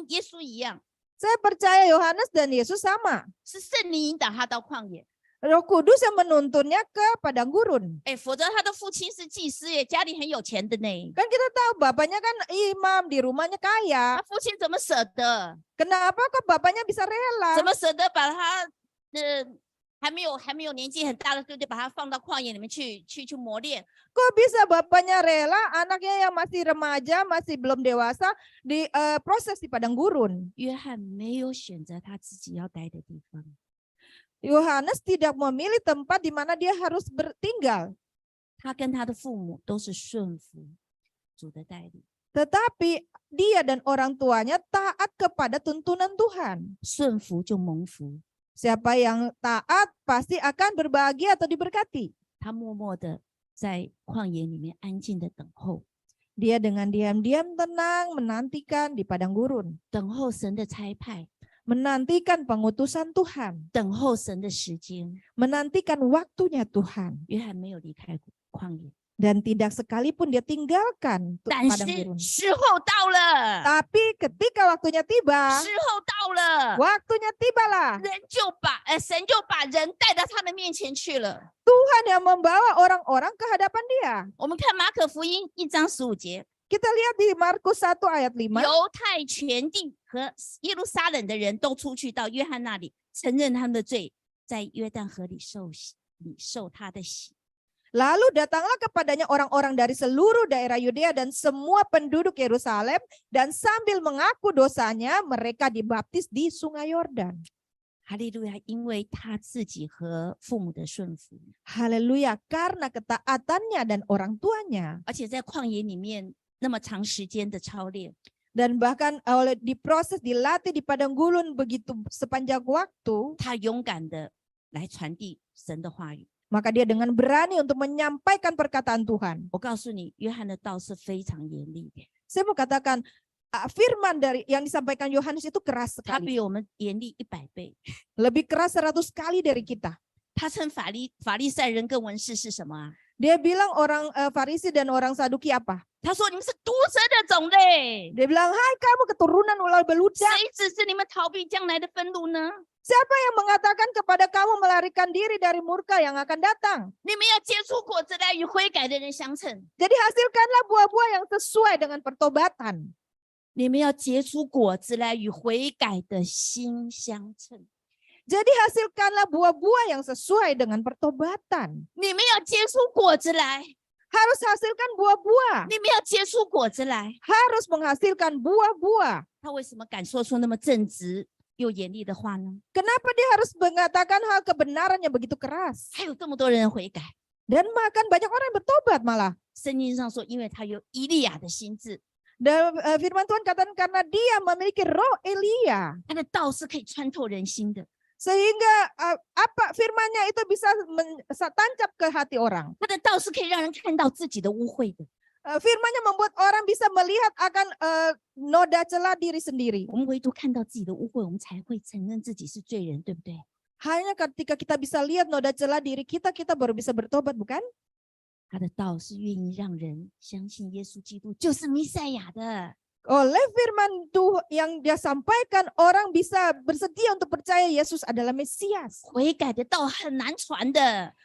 Speaker 9: 耶稣一样，
Speaker 8: Saya percaya Yohanes dan Yesus sama.
Speaker 9: 是圣灵引导他到旷野。
Speaker 8: Roh Kudus yang menuntunnya ke padang gurun.
Speaker 9: 哎，否则他的父亲是祭司耶，家里很有钱的呢。
Speaker 8: Kan kita tahu bapaknya kan imam, di rumahnya
Speaker 9: 他
Speaker 8: kaya.
Speaker 9: 父亲怎么舍得？
Speaker 8: Kenapa kok bapaknya bisa
Speaker 9: 怎
Speaker 8: rela?
Speaker 9: 么舍得把他还没有年纪很大的，就把他放到旷野里面去磨练？
Speaker 8: Kok bisa bapaknya rela anaknya yang masih remaja, masih belum dewasa proses di padang gurun?
Speaker 9: 约翰没有选择他自己要待的地方，
Speaker 8: Yohanes tidak memilih tempat di mana dia harus bertinggal.
Speaker 9: 他跟他的父母都是顺服主的带领，
Speaker 8: Tetapi dia dan orang tuanya taat kepada tuntunan Tuhan.
Speaker 9: 顺服就蒙福。
Speaker 8: Siapa yang taat pasti akan berbahagia atau diberkati.
Speaker 9: 他默默的在旷野里面安静的等候，
Speaker 8: Dia dengan diam-diam tenang menantikan di padang gurun.
Speaker 9: 等候神的差派，
Speaker 8: Menantikan pengutusan Tuhan.
Speaker 9: 等候神的时间。
Speaker 8: Menantikan waktunya Tuhan.
Speaker 9: 约翰没有离开旷野，
Speaker 8: Dan tidak sekalipun dia tinggalkan
Speaker 9: 但
Speaker 8: padang
Speaker 9: 是
Speaker 8: gurun.
Speaker 9: 时候到了，
Speaker 8: Tapi ketika waktunya tiba,
Speaker 9: 时候到了，
Speaker 8: waktunya tibalah.
Speaker 9: 神就把人带到他的面前去了。
Speaker 8: Tuhan yang membawa orang-orang ke hadapan dia.
Speaker 9: 我们看马可福音1章15节，
Speaker 8: Kita lihat di Markus 1 ayat 5.
Speaker 9: 犹太全地和耶路撒冷的人都出去到约翰那里，承认他们的罪，在约旦河里受他的洗。
Speaker 8: Lalu datanglah kepadanya orang-orang dari seluruh daerah Yudea dan semua penduduk Yerusalem, dan sambil mengaku dosanya, mereka dibaptis di Sungai Yordan.
Speaker 9: 哈利路亚！因为他自己和父母的顺服，
Speaker 8: Haleluya, karena ketaatannya dan orang tuanya.
Speaker 9: 而且在旷野里面那么长时间的操练，
Speaker 8: Dan bahkan oleh diproses, dilatih di padang gurun begitu sepanjang waktu,
Speaker 9: 他勇敢的来传递神的话语。
Speaker 8: maka dia dengan berani untuk menyampaikan perkataan Tuhan.
Speaker 9: 我告诉你，约翰的道是非常严厉的，
Speaker 8: Saya mau katakan, firman dari yang disampaikan Yohanes itu keras
Speaker 9: 他
Speaker 8: sekali.
Speaker 9: 比我们严厉100倍。
Speaker 8: Lebih keras 100 kali dari kita.
Speaker 9: 他称法利赛人跟文士是什么啊？
Speaker 8: Dia bilang orang Farisi dan orang Saduki apa?
Speaker 9: 他说你们是毒蛇的种类，
Speaker 8: Dia bilang, hai kamu keturunan ular beludak.
Speaker 9: 谁指示你们逃避将来的愤怒呢？
Speaker 8: Siapa yang mengatakan kepada kamu melarikan diri dari murka yang akan datang?
Speaker 9: 你们要结出果子来，与悔改的人相称。
Speaker 8: Jadi hasilkanlah buah-buah yang sesuai dengan pertobatan.
Speaker 9: 你们要结出果子来，与悔改的心相称。
Speaker 8: Jadi hasilkanlah buah-buah yang sesuai dengan pertobatan.
Speaker 9: 你们要结出果子来，
Speaker 8: Harus hasilkan buah-buah.
Speaker 9: 你们要结出果子来。
Speaker 8: Harus menghasilkan buah-buah.
Speaker 9: 他为什么敢说出那么正直又严厉的话呢？
Speaker 8: Kenapa dia harus mengatakan hal kebenaran yang begitu keras?
Speaker 9: 还有这么多人悔改。
Speaker 8: Dan bahkan banyak orang yang bertobat malah.
Speaker 9: 圣经上说，因为他有以利亚的心智，
Speaker 8: Dan firman Tuhan katakan karena dia memiliki roh Elia.
Speaker 9: 他的道是可以穿透人心的，
Speaker 8: Sehingga apa firmannya itu bisa tancap ke hati orang.
Speaker 9: 他的道是可以让人看到自己的污秽的。
Speaker 8: Firmannya membuat orang bisa melihat akan noda celah diri sendiri.
Speaker 9: 我们唯独看到自己的污秽，我们才会承认自己是罪人，对不对？
Speaker 8: Hanya ketika kita bisa lihat noda celah diri kita, kita baru bisa bertobat, bukan?
Speaker 9: 他的道是愿意让人相信耶稣基督就是弥赛亚的。
Speaker 8: Oleh firman Tuhan yang dia sampaikan, orang bisa bersedia untuk percaya Yesus adalah Mesias.
Speaker 9: 悔改的道很难传的。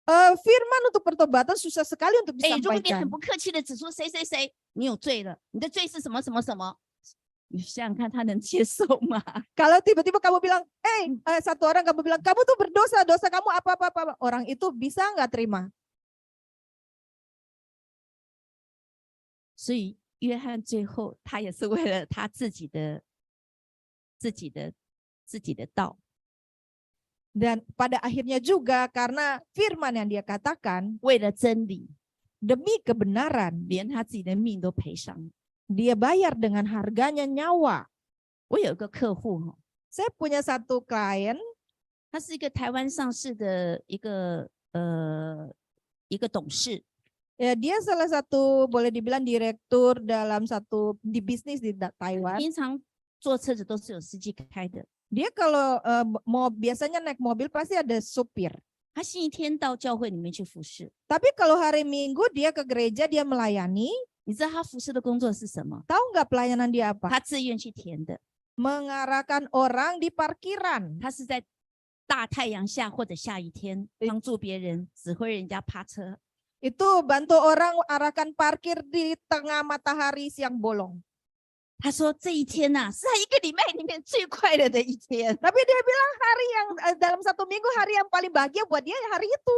Speaker 8: Firman untuk pertobatan susah sekali untuk
Speaker 9: 如果你很
Speaker 8: disampaikan.
Speaker 9: 不客气的指出谁谁谁，你有罪了，你的罪是什么什么什么，你想想看他能接受吗？
Speaker 8: Kalau tiba-tiba kamu bilang, satu orang kamu bilang, kamu tuh berdosa, dosa kamu apa-apa, orang itu bisa nggak terima?
Speaker 9: 所以约翰最后他也是为了他自己的道，
Speaker 8: Dan pada akhirnya juga karena firman yang dia katakan,
Speaker 9: 为了真理，
Speaker 8: demi kebenaran,
Speaker 9: 连他自己的命都赔上。
Speaker 8: dia bayar dengan harganya nyawa.
Speaker 9: 我有一个客户
Speaker 8: Saya punya satu klien,
Speaker 9: 他是一个台湾上市的一个董事，
Speaker 8: ya dia salah satu boleh dibilang direktur dalam satu di bisnis di Taiwan.
Speaker 9: 平常坐车子都是有司机开的。
Speaker 8: Dia kalau biasanya naik mobil pasti ada supir.
Speaker 9: 他星期天到教会里面去服侍，
Speaker 8: Tapi kalau hari Minggu dia ke gereja, dia melayani.
Speaker 9: 你知道他服侍的工作是什么？
Speaker 8: Tahu nggak pelayanan dia apa?
Speaker 9: 他自愿去填的，
Speaker 8: Mengarahkan orang di parkiran.
Speaker 9: 他是在大太阳下或者下雨天帮助别人，指挥人家趴车。
Speaker 8: Itu bantu orang arahkan parkir di tengah matahari siang bolong.
Speaker 9: 他说这一天呐、是他一个礼拜里面最快乐的一天。
Speaker 8: Tapi dia bilang hari yang dalam satu minggu hari yang paling bahagia buat dia hari itu.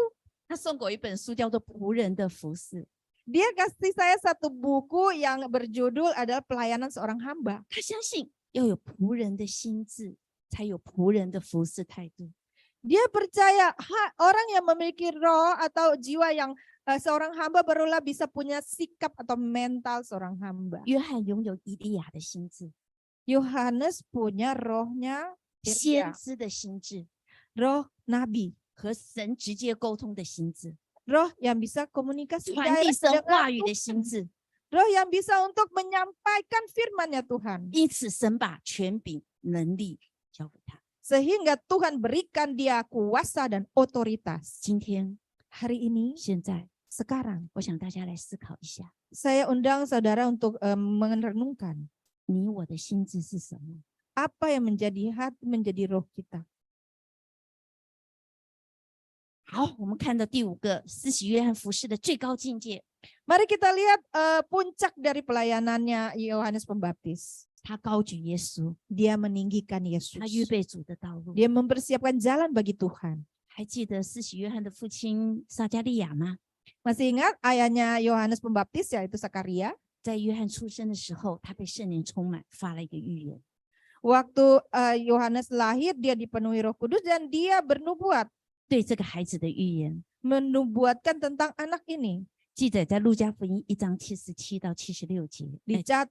Speaker 9: 他送给我一本书，叫做《仆人的服侍》。
Speaker 8: Dia kasih saya satu buku yang berjudul adalah Pelayanan Seorang Hamba.
Speaker 9: 他相信要有仆人的心智，才有仆人的服侍态度。
Speaker 8: Dia percaya orang yang memiliki roh atau jiwa yang seorang hamba barulah bisa punya sikap atau mental seorang hamba.
Speaker 9: 约翰拥有以利亚的心智，
Speaker 8: Yohanes punya rohnya
Speaker 9: 先
Speaker 8: Elia,
Speaker 9: 知的心智
Speaker 8: roh nabi,
Speaker 9: 和神直接沟通的心智，
Speaker 8: roh yang bisa komunikasi
Speaker 9: 传递
Speaker 8: direct
Speaker 9: 神
Speaker 8: dengan
Speaker 9: 话语的
Speaker 8: Tuhan.
Speaker 9: 心智。
Speaker 8: Roh yang bisa untuk menyampaikan firman-Nya Tuhan.
Speaker 9: 因此，神把权柄、能力交给他。
Speaker 8: Sehingga Tuhan berikan dia kuasa dan otoritas.
Speaker 9: 今天、
Speaker 8: Hari ini,
Speaker 9: 现在，
Speaker 8: sekarang,
Speaker 9: 我想大家来思考一下，
Speaker 8: saya undang saudara untuk merenungkan
Speaker 9: 你我的心智是什么？
Speaker 8: apa yang menjadi hati, menjadi roh kita.
Speaker 9: 好，我们看到第5个，施洗约翰服侍的最高境界，
Speaker 8: Mari kita lihat puncak dari pelayanannya Yohanes Pembaptis.
Speaker 9: 他高举耶稣，
Speaker 8: Dia meninggikan Yesus.
Speaker 9: 他预备主的道路。
Speaker 8: Dia mempersiapkan jalan bagi Tuhan.
Speaker 9: 还记得施洗约翰的父亲撒加利亚吗？
Speaker 8: Masih ingat ayahnya Yohanes Pembaptis yaitu Sakaria?
Speaker 9: 在约翰出生的时候，他被圣灵充满，发了一个预言。
Speaker 8: Waktu Yohanes lahir, dia dipenuhi Roh Kudus dan dia bernubuat,
Speaker 9: 对这个孩子的预言，
Speaker 8: menubuatkan tentang anak ini.
Speaker 9: 记载在路加福音1章77到76节，
Speaker 8: Dicatat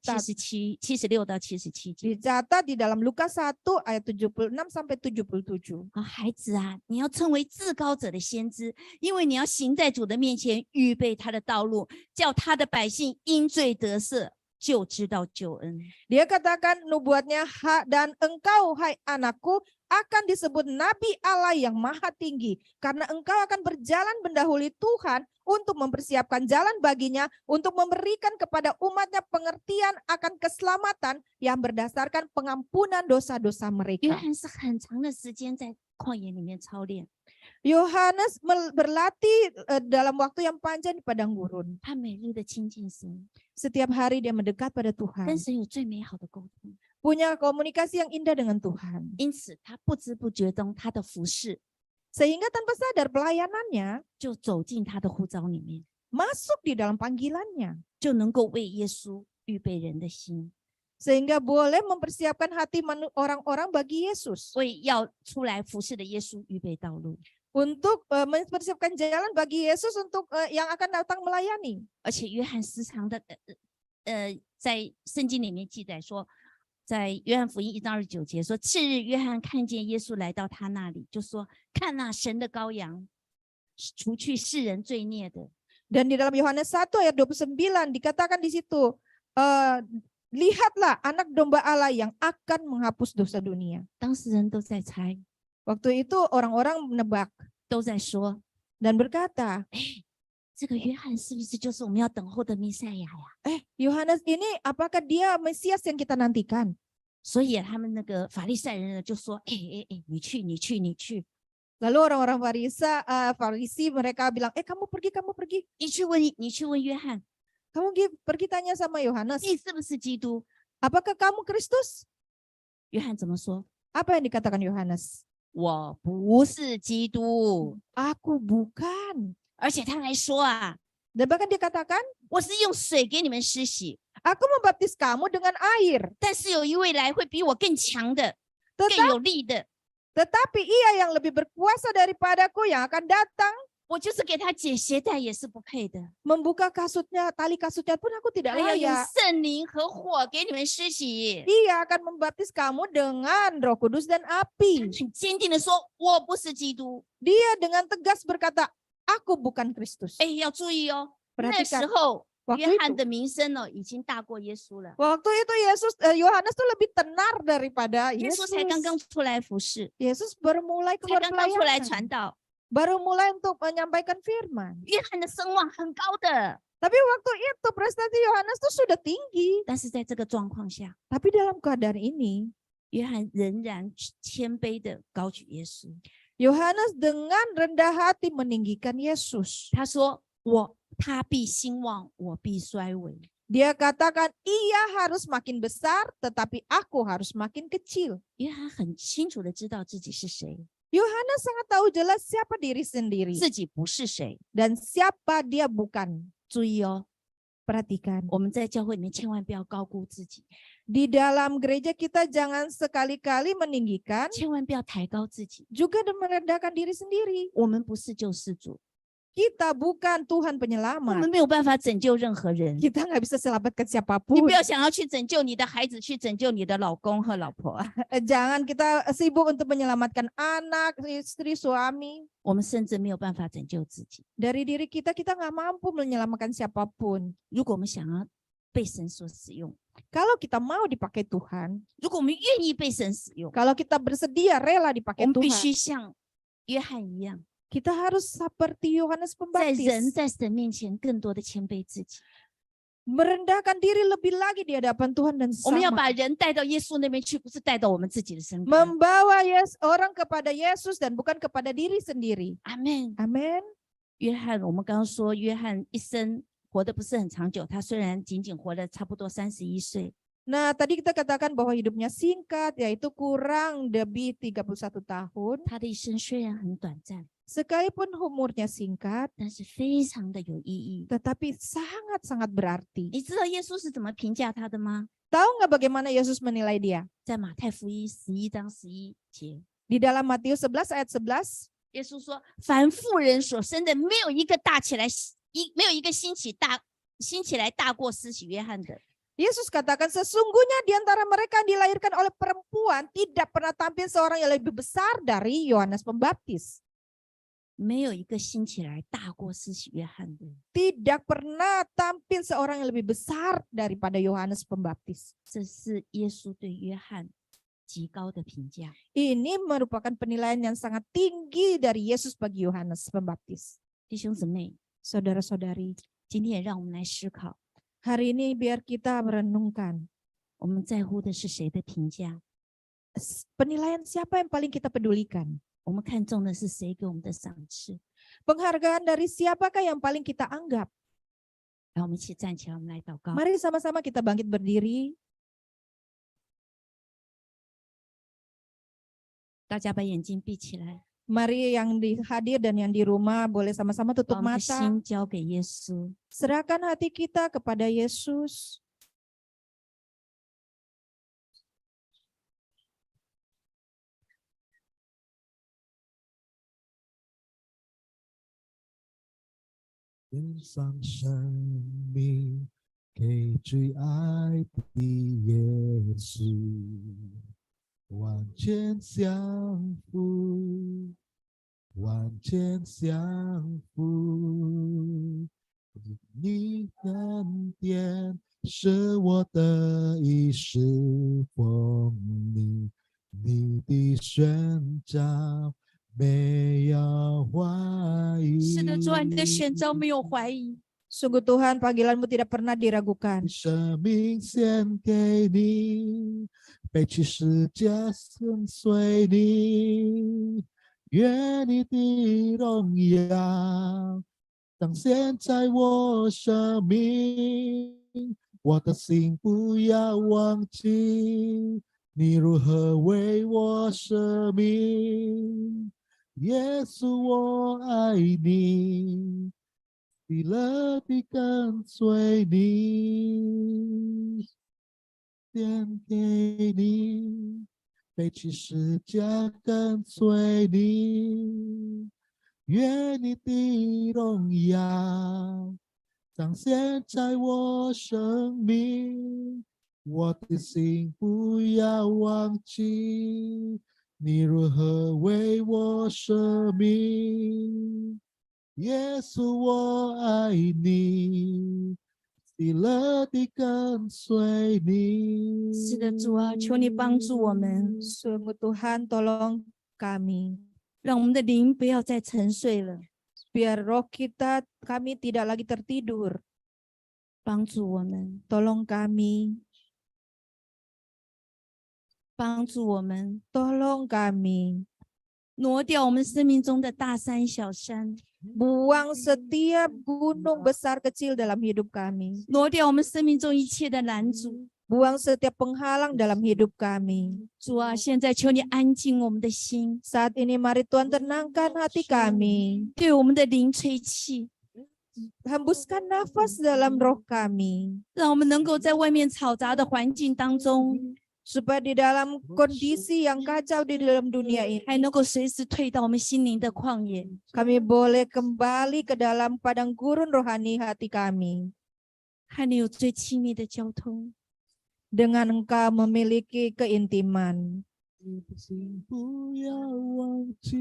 Speaker 9: 76到77节。
Speaker 8: Dicatat di dalam Lukas 1 ayat 76 sampai 77.
Speaker 9: 好，孩子啊，你要成为至高者的先知，因为你要行在主的面前，预备他的道路，叫他的百姓因罪得赦，就知道救恩。
Speaker 8: Dia katakan nubuatnya, dan engkau hai anakku akan disebut Nabi Allah yang maha tinggi. Karena engkau akan berjalan mendahului Tuhan untuk mempersiapkan jalan baginya, untuk memberikan kepada umatnya pengertian akan keselamatan yang berdasarkan pengampunan dosa-dosa
Speaker 9: 约
Speaker 8: mereka.
Speaker 9: 翰是很长的时间在旷野里面操练，
Speaker 8: Yohanes berlatih dalam waktu yang panjang di padang gurun.
Speaker 9: 他每日的亲近神，
Speaker 8: Setiap hari dia mendekat pada
Speaker 9: 跟
Speaker 8: Tuhan,
Speaker 9: 神有最美好的沟通。
Speaker 8: punya komunikasi yang indah dengan Tuhan.
Speaker 9: 因此，他不知不觉中，他的服侍
Speaker 8: Sehingga tanpa sadar pelayanannya
Speaker 9: 就走进他的呼召里面，
Speaker 8: masuk di dalam panggilannya.
Speaker 9: 就能够为耶稣预备人的心，
Speaker 8: Sehingga boleh mempersiapkan hati orang-orang bagi Yesus.
Speaker 9: 为要出来服侍的耶稣预备道路。
Speaker 8: Untuk mempersiapkan jalan bagi Yesus untuk yang akan datang melayani.
Speaker 9: 而且约翰时常的在圣经里面记载说，在约翰福音1章29节说，次日约翰看见耶稣来到他那里，就说：“看那神的羔羊，除去世人罪孽的。”
Speaker 8: Dan di dalam Yohanes 1 ayat 29 dikatakan di situ, lihatlah anak domba Allah yang akan menghapus dosa dunia.
Speaker 9: 当时人都在猜，
Speaker 8: Waktu itu orang-orang menebak
Speaker 9: 都在说
Speaker 8: dan berkata,
Speaker 9: 这个约翰是不是就是我们要等候的弥赛亚呀？
Speaker 8: Yohanes ini apakah dia Mesias yang kita nantikan?
Speaker 9: 所以他们那个法利赛人呢就说：“你去，你去，你去，
Speaker 8: Lalu orang-orang Farisi mereka bilang, kamu pergi.
Speaker 9: 你去问约翰，
Speaker 8: Kamu pergi tanya sama Yohanes,
Speaker 9: 你是不是基督
Speaker 8: apakah kamu Kristus?？”
Speaker 9: 约翰怎么说？
Speaker 8: Apa yang dikatakan Yohanes?
Speaker 9: 我不是基督，
Speaker 8: Aku bukan.
Speaker 9: 而且他还说啊，
Speaker 8: Dan bahkan dia katakan,
Speaker 9: 我是用水给你们施洗，
Speaker 8: aku membaptis kamu dengan air.
Speaker 9: 但是有一位来会比我更强的、更
Speaker 8: Tetapi,
Speaker 9: 有力的，
Speaker 8: tetapi ia yang lebih berkuasa daripadaku yang akan datang,
Speaker 9: 我就是给他解鞋带也是不配的，
Speaker 8: membuka kasutnya, tali kasutnya pun aku tidak
Speaker 9: 还要用
Speaker 8: layak.
Speaker 9: 圣灵和火给你们施洗。
Speaker 8: Ia akan membaptis kamu dengan Roh Kudus dan
Speaker 9: 他
Speaker 8: api.
Speaker 9: 很坚定的说：“我不是基督。
Speaker 8: Dia dengan tegas berkata, aku bukan Kristus. ”
Speaker 9: 要注意哦，那
Speaker 8: Perhatikan,
Speaker 9: 时候
Speaker 8: waktu
Speaker 9: 约翰
Speaker 8: itu,
Speaker 9: 的名声呢已经大过耶稣了，
Speaker 8: waktu itu Yohanes tuh lebih tenar daripada
Speaker 9: 耶稣才刚刚
Speaker 8: Yesus.
Speaker 9: 出来服侍，
Speaker 8: Yesus baru mulai
Speaker 9: 才
Speaker 8: keluar
Speaker 9: 刚刚出来传
Speaker 8: pelayanan,
Speaker 9: 道，
Speaker 8: baru mulai untuk menyampaikan firman.
Speaker 9: 约翰的声望很高的。
Speaker 8: Tapi waktu itu prestasi Yohanes tuh sudah tinggi.
Speaker 9: 但是在这个状况下，
Speaker 8: Tapi dalam keadaan ini,
Speaker 9: 约翰仍然谦卑的高举耶稣。
Speaker 8: Yohanes dengan rendah hati meninggikan Yesus.
Speaker 9: 他说：“他必兴旺，我必衰微。”
Speaker 8: Dia katakan, ia harus makin besar, tetapi aku harus makin kecil.
Speaker 9: 约翰很清楚的知道自己是谁，
Speaker 8: Yohanes sangat tahu jelas siapa diri sendiri
Speaker 9: 自己不是谁。
Speaker 8: dan siapa dia bukan.
Speaker 9: 注意哦，
Speaker 8: Perhatikan,
Speaker 9: 我们在教会里面千万不要高估自己，
Speaker 8: di dalam gereja kita jangan sekali-kali meninggikan,
Speaker 9: 千万不要抬高自己。
Speaker 8: juga merendahkan diri sendiri.
Speaker 9: 我们不是救世主，
Speaker 8: Kita bukan Tuhan
Speaker 9: 我们
Speaker 8: penyelamat.
Speaker 9: 没有办法拯救任何人。
Speaker 8: Kita nggak bisa selamatkan
Speaker 9: 你
Speaker 8: siapapun.
Speaker 9: 不要想要去拯救你的孩子，去拯救你的老公和老婆。
Speaker 8: Jangan kita sibuk untuk menyelamatkan anak, istri, suami.
Speaker 9: 我们甚至没有办法拯救自己。
Speaker 8: Dari diri kita nggak mampu menyelamatkan siapapun.
Speaker 9: 如果我们想要被神所使用，
Speaker 8: Kalau kita mau dipakai Tuhan,
Speaker 9: 如果我们愿意被神使用，
Speaker 8: kalau kita bersedia rela
Speaker 9: 我
Speaker 8: dipakai
Speaker 9: 们必
Speaker 8: Tuhan,
Speaker 9: 须像约翰一样，
Speaker 8: kita harus seperti Yohanes
Speaker 9: 在人
Speaker 8: Pembaptis,
Speaker 9: 在神面前更多的谦卑自己。
Speaker 8: merendahkan diri lebih lagi di hadapan Tuhan dan
Speaker 9: 我们要把
Speaker 8: sesama.
Speaker 9: 人带到耶稣那边去，不是带到我们自己的身边。
Speaker 8: Membawa orang kepada Yesus dan bukan kepada diri sendiri.
Speaker 9: 阿门。
Speaker 8: Amin.
Speaker 9: 约翰，我们刚刚说约翰一生活得不是很长久，他虽然仅仅活了差不多31岁。
Speaker 8: Nah, tadi kita katakan bahwa hidupnya singkat, yaitu kurang lebih 31 tahun.
Speaker 9: 他的一生虽然很短暂，
Speaker 8: Sekalipun umurnya singkat,
Speaker 9: 但是非常的有意义。
Speaker 8: tetapi sangat-sangat berarti.
Speaker 9: 你知道耶稣是怎么评价他的吗？
Speaker 8: Tahu nggak bagaimana Yesus menilai dia?
Speaker 9: 在马太福音11章11节，
Speaker 8: Di dalam Matius 11 ayat 11,
Speaker 9: 耶稣说：“凡妇人所生的，没有一个没有一个兴起来大过施洗约翰的。
Speaker 8: Yesus katakan sesungguhnya di antara mereka yang dilahirkan oleh perempuan tidak pernah tampil seorang yang lebih besar dari Yohanes Pembaptis.
Speaker 9: 没有一个兴起来大过施洗约翰的。
Speaker 8: Tidak pernah tampil seorang yang lebih besar daripada Yohanes Pembaptis.
Speaker 9: 这是耶稣对约翰极高的评价。
Speaker 8: Ini merupakan penilaian yang sangat tinggi dari Yesus bagi Yohanes Pembaptis.
Speaker 9: 弟兄姊妹，
Speaker 8: Saudara-saudari,
Speaker 9: 今天也让我们来思考，
Speaker 8: hari ini biar kita merenungkan
Speaker 9: 我们在乎的是谁的评价？
Speaker 8: penilaian siapa yang paling kita pedulikan.
Speaker 9: 我们看重的是谁给我们的赏赐？
Speaker 8: Penghargaan dari siapakah yang paling kita anggap?
Speaker 9: 让我们一起站起来，我们来祷告。
Speaker 8: Mari sama-sama kita bangkit berdiri.
Speaker 9: 大家把眼睛闭起来，
Speaker 8: Mari yang hadir dan yang di rumah boleh sama-sama
Speaker 9: 把
Speaker 8: tutup
Speaker 9: 我们的
Speaker 8: mata.
Speaker 9: 心交给耶稣。
Speaker 8: Serahkan hati kita kepada Yesus.
Speaker 2: 獻上生命给最爱的耶稣，完全降服，完全降服。你恩典是我的一世风靡，你的宣召没有怀疑。
Speaker 9: 是的，主啊，你的选召没有怀疑。
Speaker 8: Sungguh Tuhan, panggilanmu tidak pernah diragukan.
Speaker 2: 生命献给你，背起十架跟随你，愿你的荣耀彰显在我生命。我的心不要忘记，你如何为我舍命。耶稣，我爱你，喜乐地跟随你，献给你，背起十架跟随你，愿你的荣耀彰显在我生命。我的心不要忘记，你如何为我舍命。耶稣，我爱你，喜乐地跟随你。
Speaker 9: 是的，主啊，求你帮助我们，
Speaker 8: Sungguh Tuhan, tolong kami.
Speaker 9: 让我们的灵不要再沉睡了，
Speaker 8: Biar roh kami tidak lagi tertidur.
Speaker 9: 帮助我们，
Speaker 8: Tolong kami,
Speaker 9: 帮助我们，
Speaker 8: tolong kami.
Speaker 9: 挪掉我们生命中的大山小山，
Speaker 8: Buang setiap gunung besar kecil dalam hidup kami.
Speaker 9: 挪掉我们生命中一切的拦阻。
Speaker 8: Buang setiap penghalang dalam hidup kami.
Speaker 9: 主啊，现在求你安静我们的心，
Speaker 8: Saat ini mari Tuhan tenangkan hati kami.
Speaker 9: 对我们的灵吹气，
Speaker 8: Hembuskan nafas dalam roh kami.
Speaker 9: 让我们能够在外面嘈杂的环境当中，
Speaker 8: Supaya di dalam kondisi yang kacau di dalam dunia ini,
Speaker 9: 还能够随时退到我们心灵的旷野。
Speaker 8: kami boleh kembali ke dalam padang gurun rohani hati kami.
Speaker 9: 和你有最亲密的交通，
Speaker 8: Dengan engkau memiliki keintiman.
Speaker 2: 你的心不要忘记，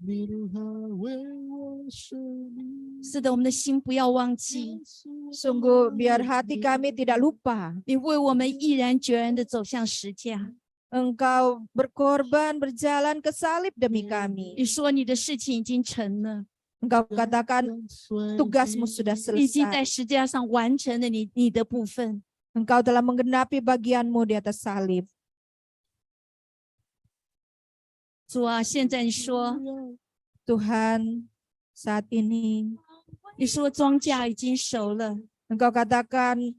Speaker 2: 你如何为我舍命。
Speaker 9: 是的，我们的心不要忘记，
Speaker 8: Sungguh biar hati kami tidak lupa.
Speaker 9: 你为我们毅然决然的走向十架。
Speaker 8: Engkau berkorban berjalan ke salib demi kami.
Speaker 9: 你说你的事情已经成了，
Speaker 8: Engkau katakan tugasmu sudah
Speaker 9: 已经
Speaker 8: selesai.
Speaker 9: 在十架上完成了你的部分。
Speaker 8: Engkau telah menggenapi bagianmu di atas salib.
Speaker 9: 主啊，现在你说，
Speaker 8: Tuhan, saat ini
Speaker 9: 你说庄稼已经熟了，
Speaker 8: Engkau katakan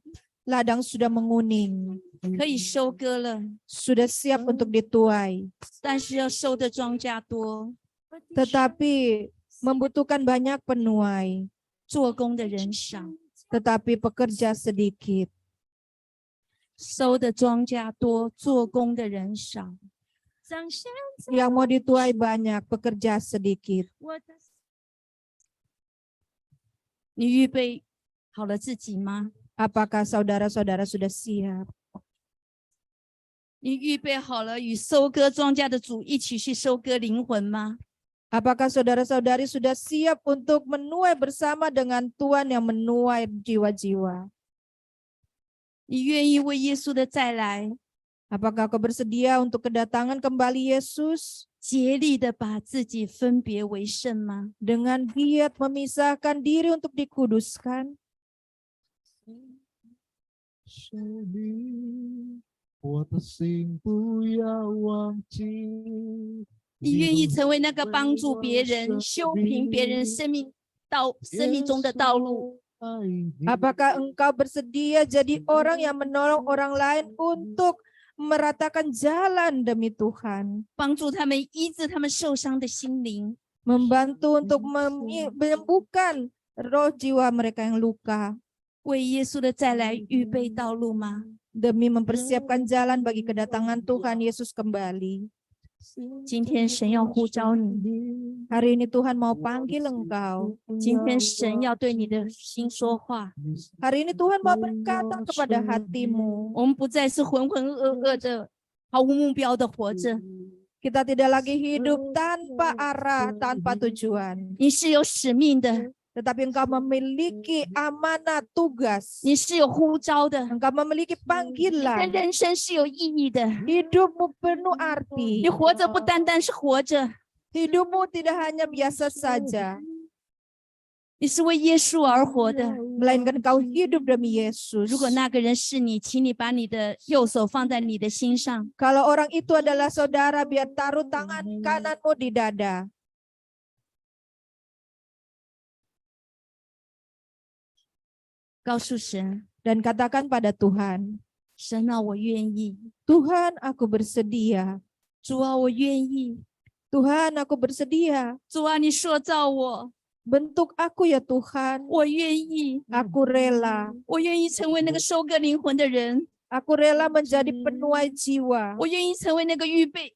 Speaker 8: ladang sudah menguning,
Speaker 9: 可以收割了，
Speaker 8: sudah siap untuk dituai.
Speaker 9: 但是要收的庄稼多，
Speaker 8: Tetapi membutuhkan banyak penuai,
Speaker 9: 做工的人少。
Speaker 8: tetapi pekerja sedikit.
Speaker 9: 收的庄稼多，做工的人少。
Speaker 8: Yang mau dituai banyak, pekerja sedikit.
Speaker 9: 你预备好了自己吗？
Speaker 8: Apakah saudara-saudara sudah siap?
Speaker 9: 你预备好了与收割庄稼的主一起去收割灵魂吗？
Speaker 8: Apakah saudara-saudari sudah siap untuk menuai bersama dengan Tuhan yang menuai jiwa-jiwa?
Speaker 9: 你愿意为耶稣的再来，
Speaker 8: Apakah kau bersedia untuk kedatangan kembali Yesus
Speaker 9: 竭力的把自己分别为圣吗？
Speaker 8: dengan giat memisahkan diri untuk dikuduskan?
Speaker 2: 是你，我的心不要忘记。
Speaker 9: 你愿意成为那个帮助别人、修平别人生命中的道路？
Speaker 8: Apakah engkau bersedia jadi orang yang menolong orang lain untuk meratakan jalan demi Tuhan,
Speaker 9: 帮助他们医治他们受伤的心灵，
Speaker 8: membantu untuk menyembuhkan roh jiwa mereka yang luka,
Speaker 9: 为耶稣的再来预备道路吗？
Speaker 8: demi mempersiapkan jalan bagi kedatangan Tuhan Yesus kembali.
Speaker 9: 今天神要呼召你，
Speaker 8: Hari ini Tuhan mau panggil engkau.
Speaker 9: 今天神要对你的心说话。
Speaker 8: Hari ini Tuhan mau berkata kepada hatimu.
Speaker 9: 我们不再是浑浑噩噩的、毫无目标的活着，
Speaker 8: Kita tidak lagi hidup tanpa arah, tanpa tujuan.
Speaker 9: 你是有使命的，
Speaker 8: Tetapi engkau memiliki amanat tugas.
Speaker 9: 你是有呼召的，
Speaker 8: Engkau memiliki
Speaker 9: 你的
Speaker 8: panggilan.
Speaker 9: 人生是有意义的。
Speaker 8: Hidupmu penuh arti.
Speaker 9: 你活着不单单是活着，
Speaker 8: Hidupmu tidak hanya biasa saja,
Speaker 9: 你是为耶稣而活的。
Speaker 8: melainkan kau hidup demi Yesus.
Speaker 9: 如果那个人是你，请你把你的右手放在你的心上，
Speaker 8: Kalau orang itu adalah saudara, biar taruh tangan kananmu di dada.
Speaker 9: 告诉神，
Speaker 8: Dan katakan pada Tuhan,
Speaker 9: 神啊，我愿意，
Speaker 8: Tuhan aku bersedia.
Speaker 9: 主啊，我愿意，
Speaker 8: Tuhan aku bersedia.
Speaker 9: 主啊，你塑造我，
Speaker 8: Bentuk aku ya Tuhan.
Speaker 9: 我愿意，
Speaker 8: Aku rela.
Speaker 9: 我愿意成为那个收割灵魂的人，
Speaker 8: Aku rela menjadi penuai jiwa.
Speaker 9: 我愿意成为那个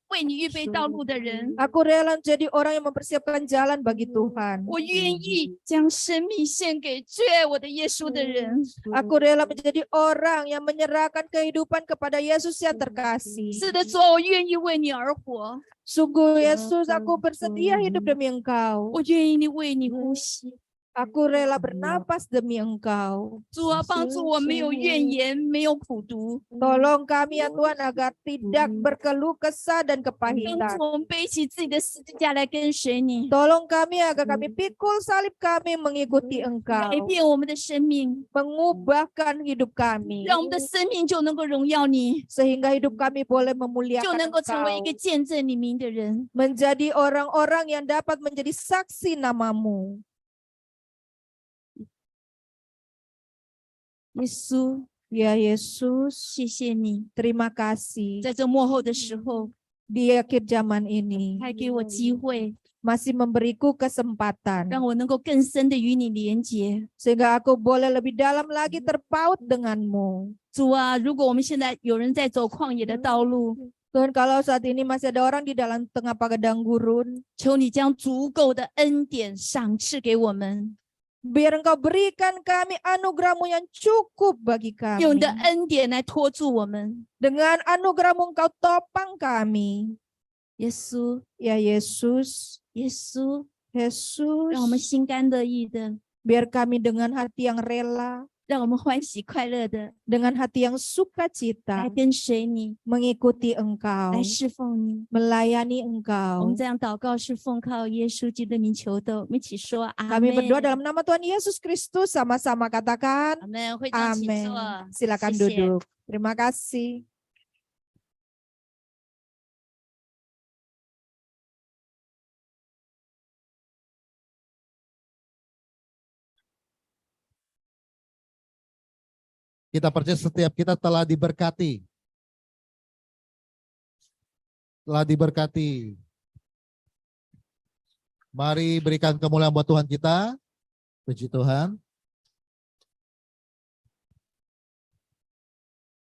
Speaker 9: 为你预备道路的人，
Speaker 8: Aku rela menjadi orang yang mempersiapkan jalan bagi Tuhan.
Speaker 9: 我愿意将生命献给最爱我的耶稣的人。
Speaker 8: Aku rela menjadi orang yang menyerahkan kehidupan kepada Yesus yang terkasih.
Speaker 9: 是的，主啊，我愿意为你而活，
Speaker 8: Sungguh Yesus, aku bersedia hidup demi Engkau.
Speaker 9: 我愿意为你呼吸。
Speaker 8: Aku rela bernapas demi Engkau.
Speaker 9: 主啊，帮助我没有怨言，没有苦毒，
Speaker 8: Tolong kami ya Tuhan agar tidak berkeluh kesah dan
Speaker 9: 帮
Speaker 8: kepahitan.
Speaker 9: 助我们背起自己的十字架来跟随你，
Speaker 8: Tolong kami agar kami pikul salib kami mengikuti
Speaker 9: 改
Speaker 8: Engkau.
Speaker 9: 变我们的生命，
Speaker 8: Mengubahkan hidup kami.
Speaker 9: 让我们的生命就能够荣耀你，
Speaker 8: Sehingga hidup kami boleh
Speaker 9: 就
Speaker 8: memuliakan
Speaker 9: 能够成为一
Speaker 8: Engkau.
Speaker 9: 个见证你名的人。
Speaker 8: Menjadi orang-orang yang dapat menjadi saksi namamu.
Speaker 9: 耶稣，
Speaker 8: Ya Yesus,
Speaker 9: 谢谢你，
Speaker 8: terima kasih
Speaker 9: 在这幕后的时候，
Speaker 8: di akhir zaman ini
Speaker 9: 还给我机会，
Speaker 8: masih memberiku kesempatan
Speaker 9: 让我能够更深的与你连结。
Speaker 8: sehingga aku boleh lebih dalam lagi terpaut denganmu.
Speaker 9: 主啊，如果我们现在有人在走旷野的道路，
Speaker 8: Tuhan, kalau saat ini masih ada orang di dalam tengah padang gurun,
Speaker 9: 求你将足够的恩典赏赐给我们，
Speaker 8: biar Engkau berikan kami anugerah-Mu yang cukup bagi
Speaker 9: 用你
Speaker 8: kami.
Speaker 9: 的恩典来托住我们。
Speaker 8: Dengan anugerah-Mu Engkau topang kami.
Speaker 9: 耶稣，
Speaker 8: Ya Yesus,
Speaker 9: 耶稣，
Speaker 8: Yesus,
Speaker 9: 让我们心甘乐意的，
Speaker 8: biar kami dengan hati yang rela,
Speaker 9: 让我们欢喜快乐的
Speaker 8: dengan hati yang
Speaker 9: 来
Speaker 8: sukacita
Speaker 9: 跟随你，
Speaker 8: mengikuti Engkau,
Speaker 9: 来侍奉你。
Speaker 8: melayani
Speaker 9: 我们
Speaker 8: Engkau.
Speaker 9: 这样祷告是奉靠耶稣基督的名求的，我们一起说阿
Speaker 8: Kami
Speaker 9: 门。
Speaker 8: berdoa dalam nama Tuhan Yesus Kristus, sama-sama katakan
Speaker 9: 阿门。会长请
Speaker 8: amin.
Speaker 9: 坐，
Speaker 8: Silakan
Speaker 9: 谢谢。
Speaker 8: duduk. Terima kasih.
Speaker 2: Kita percaya setiap kita telah diberkati. Telah diberkati. Mari berikan kemuliaan buat Tuhan kita. Puji Tuhan.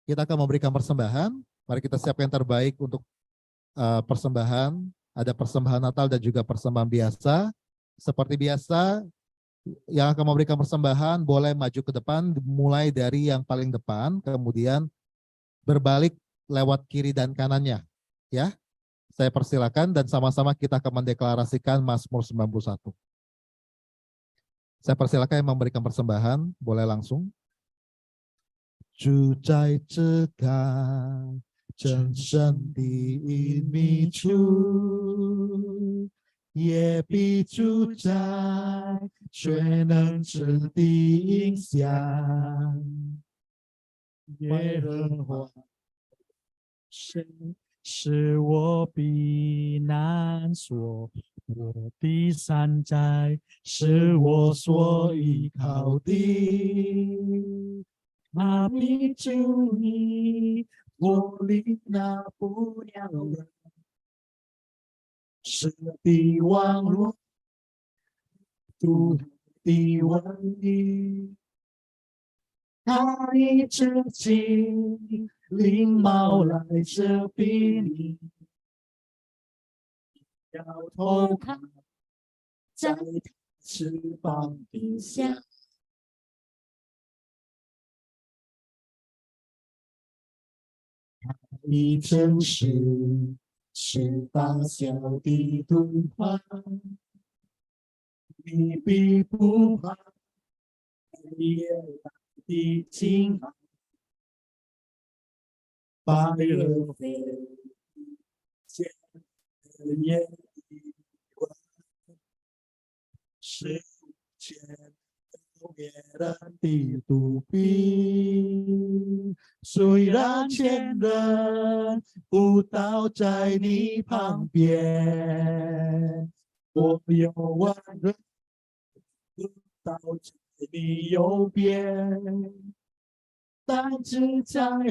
Speaker 2: Kita akan memberikan persembahan. Mari kita siapkan yang terbaik untuk persembahan. Ada persembahan Natal dan juga persembahan biasa. Seperti biasa, yang akan memberikan persembahan boleh maju ke depan, mulai dari yang paling depan, kemudian berbalik lewat kiri dan kanannya. Ya, saya persilakan dan sama-sama kita akan mendeklarasikan Mazmur 91. Saya persilakan yang memberikan persembahan, boleh langsung. 住在这个真神的隐秘处，也必住在全能者的影响。
Speaker 3: 耶和华是我避难所，我的山寨是我所依靠的。他必救你脱离那不良人，是的网络，毒的瘟疫。他以自己翎毛来遮蔽你，要投靠在他翅膀底下。你诚实是大小的毒患，你必不怕夜来的惊骇，白热飞见夜的光，是前别人的毒病。虽然前人不倒在你旁边，我有万人不倒在你右边，但只在海，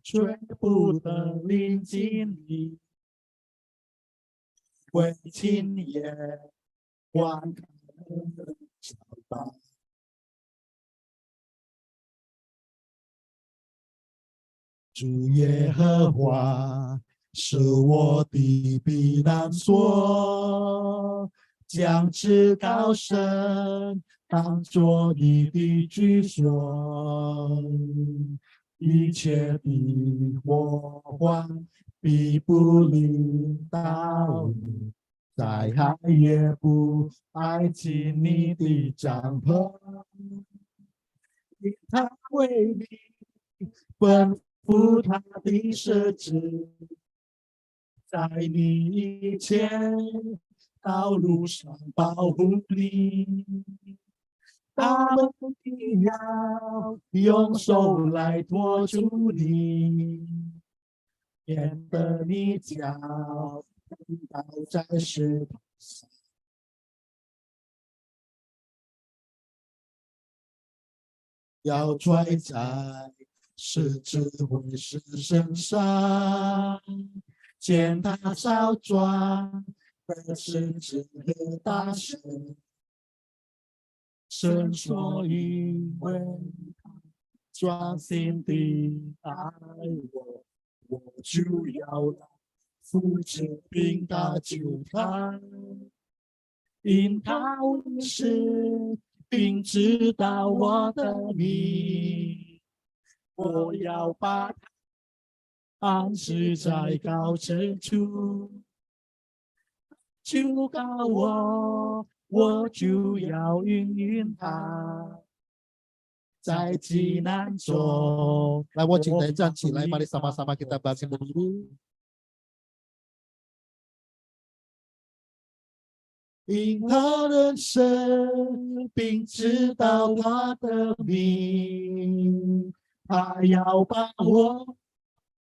Speaker 3: 却不能临近你，为亲眼观看的朝拜。主耶和华是我的避难所，将至高神当作你的居所，一切的祸患必不临到你，灾害也不挨近你的帐篷，因他为你吩咐他的设置，在你以前道路上保护你，他们必要用手来托住你，免得你脚倒在石头上。要拽在是智慧是身上，见他少壮的是智和大神，神说因为他专心地爱我，我就要来扶持并搭救他，因他无视并知道我的名。我要把它安置在高深处，求告我，我就要应他。在急难中，
Speaker 2: 来，我请大家站起来，mari sama-sama kita bangkit berdiri. 因他的生并知道他的名。他要把我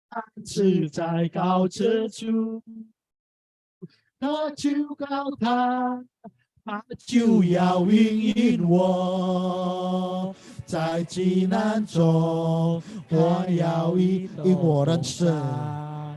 Speaker 2: 安置在高者处，他求告他，他就要引引我，在极难中，我要引我人生，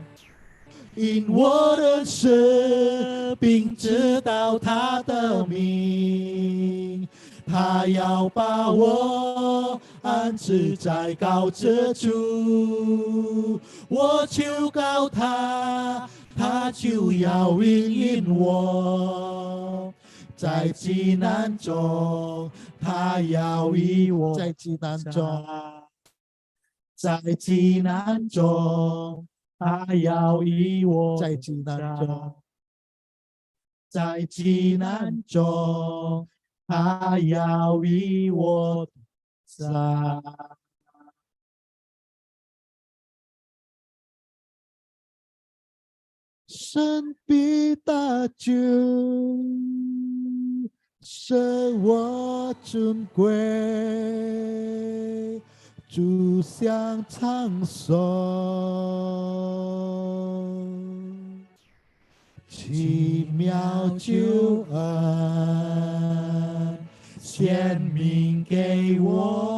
Speaker 2: 引我人生，并知道他的名。他要把我安置在高者处，我求告他，他就要引引我。在极难中，他要引我，在极难中，在极难中，他要引我，在极难中，在极难中，他要引我在。神必搭救，生我尊贵，主享长寿，奇妙救恩显明给我。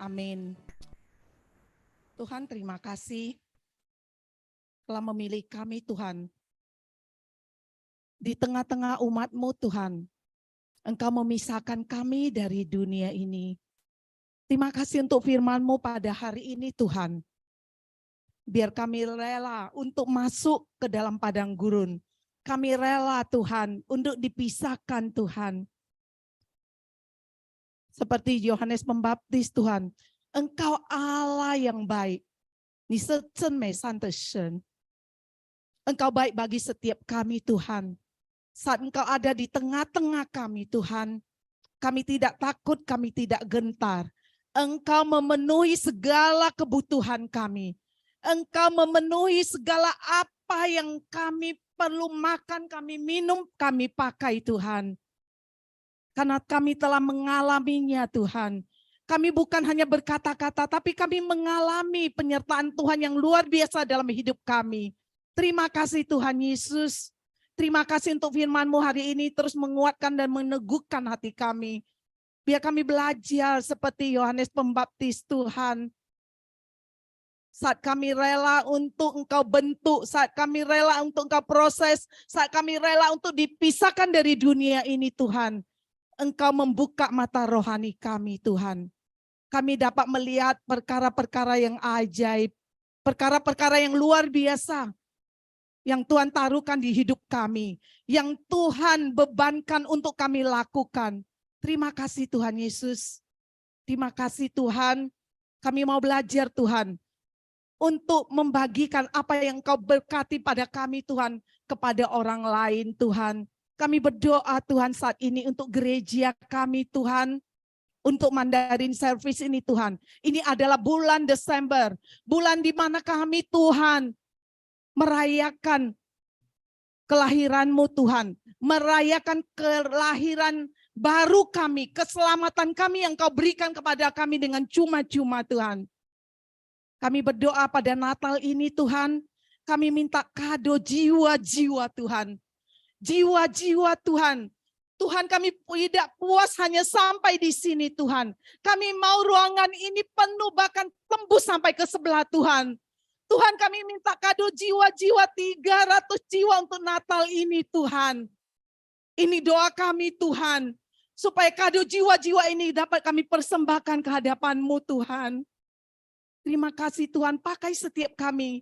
Speaker 8: Amin. Tuhan, terima kasih telah memilih kami, Tuhan. Di tengah-tengah umat-Mu, Tuhan, Engkau memisahkan kami dari dunia ini. Terima kasih untuk firman-Mu pada hari ini, Tuhan. Biar kami rela untuk masuk ke dalam padang gurun. Kami rela, Tuhan, untuk dipisahkan, Tuhan. Seperti Yohanes Pembaptis, Tuhan, Engkau Allah yang baik. Engkau baik bagi setiap kami, Tuhan. Saat Engkau ada di tengah-tengah kami, Tuhan, kami tidak takut, kami tidak gentar. Engkau memenuhi segala kebutuhan kami. Engkau memenuhi segala apa yang kami perlu makan, kami minum, kami pakai, Tuhan. Karena kami telah mengalaminya, Tuhan. Kami bukan hanya berkata-kata, tapi kami mengalami penyertaan Tuhan yang luar biasa dalam hidup kami. Terima kasih Tuhan Yesus. Terima kasih untuk firman-Mu hari ini terus menguatkan dan meneguhkan hati kami. Biar kami belajar seperti Yohanes Pembaptis, Tuhan. Saat kami rela untuk Engkau bentuk, saat kami rela untuk Engkau proses, saat kami rela untuk dipisahkan dari dunia ini, Tuhan. Engkau membuka mata rohani kami, Tuhan. Kami dapat melihat perkara-perkara yang ajaib, perkara-perkara yang luar biasa, yang Tuhan taruhkan di hidup kami, yang Tuhan bebankan untuk kami lakukan. Terima kasih Tuhan Yesus. Terima kasih Tuhan. Kami mau belajar Tuhan, untuk membagikan apa yang Engkau berkati pada kami Tuhan, kepada orang lain Tuhan. Kami berdoa Tuhan saat ini untuk gereja kami Tuhan, untuk Mandarin Service ini Tuhan. Ini adalah bulan Desember, bulan di mana kami Tuhan merayakan kelahiran-Mu Tuhan, merayakan kelahiran baru kami, keselamatan kami yang Kau berikan kepada kami dengan cuma-cuma Tuhan. Kami berdoa pada Natal ini Tuhan, kami minta kado jiwa-jiwa Tuhan. Jiwa-jiwa Tuhan. Tuhan kami tidak puas hanya sampai di sini Tuhan. Kami mau ruangan ini penuh bahkan tembus sampai ke sebelah Tuhan. Tuhan kami minta kado jiwa-jiwa 300 jiwa untuk Natal ini Tuhan. Ini doa kami Tuhan. Supaya kado jiwa-jiwa ini dapat kami persembahkan ke hadapan-Mu Tuhan. Terima kasih Tuhan, pakai setiap kami.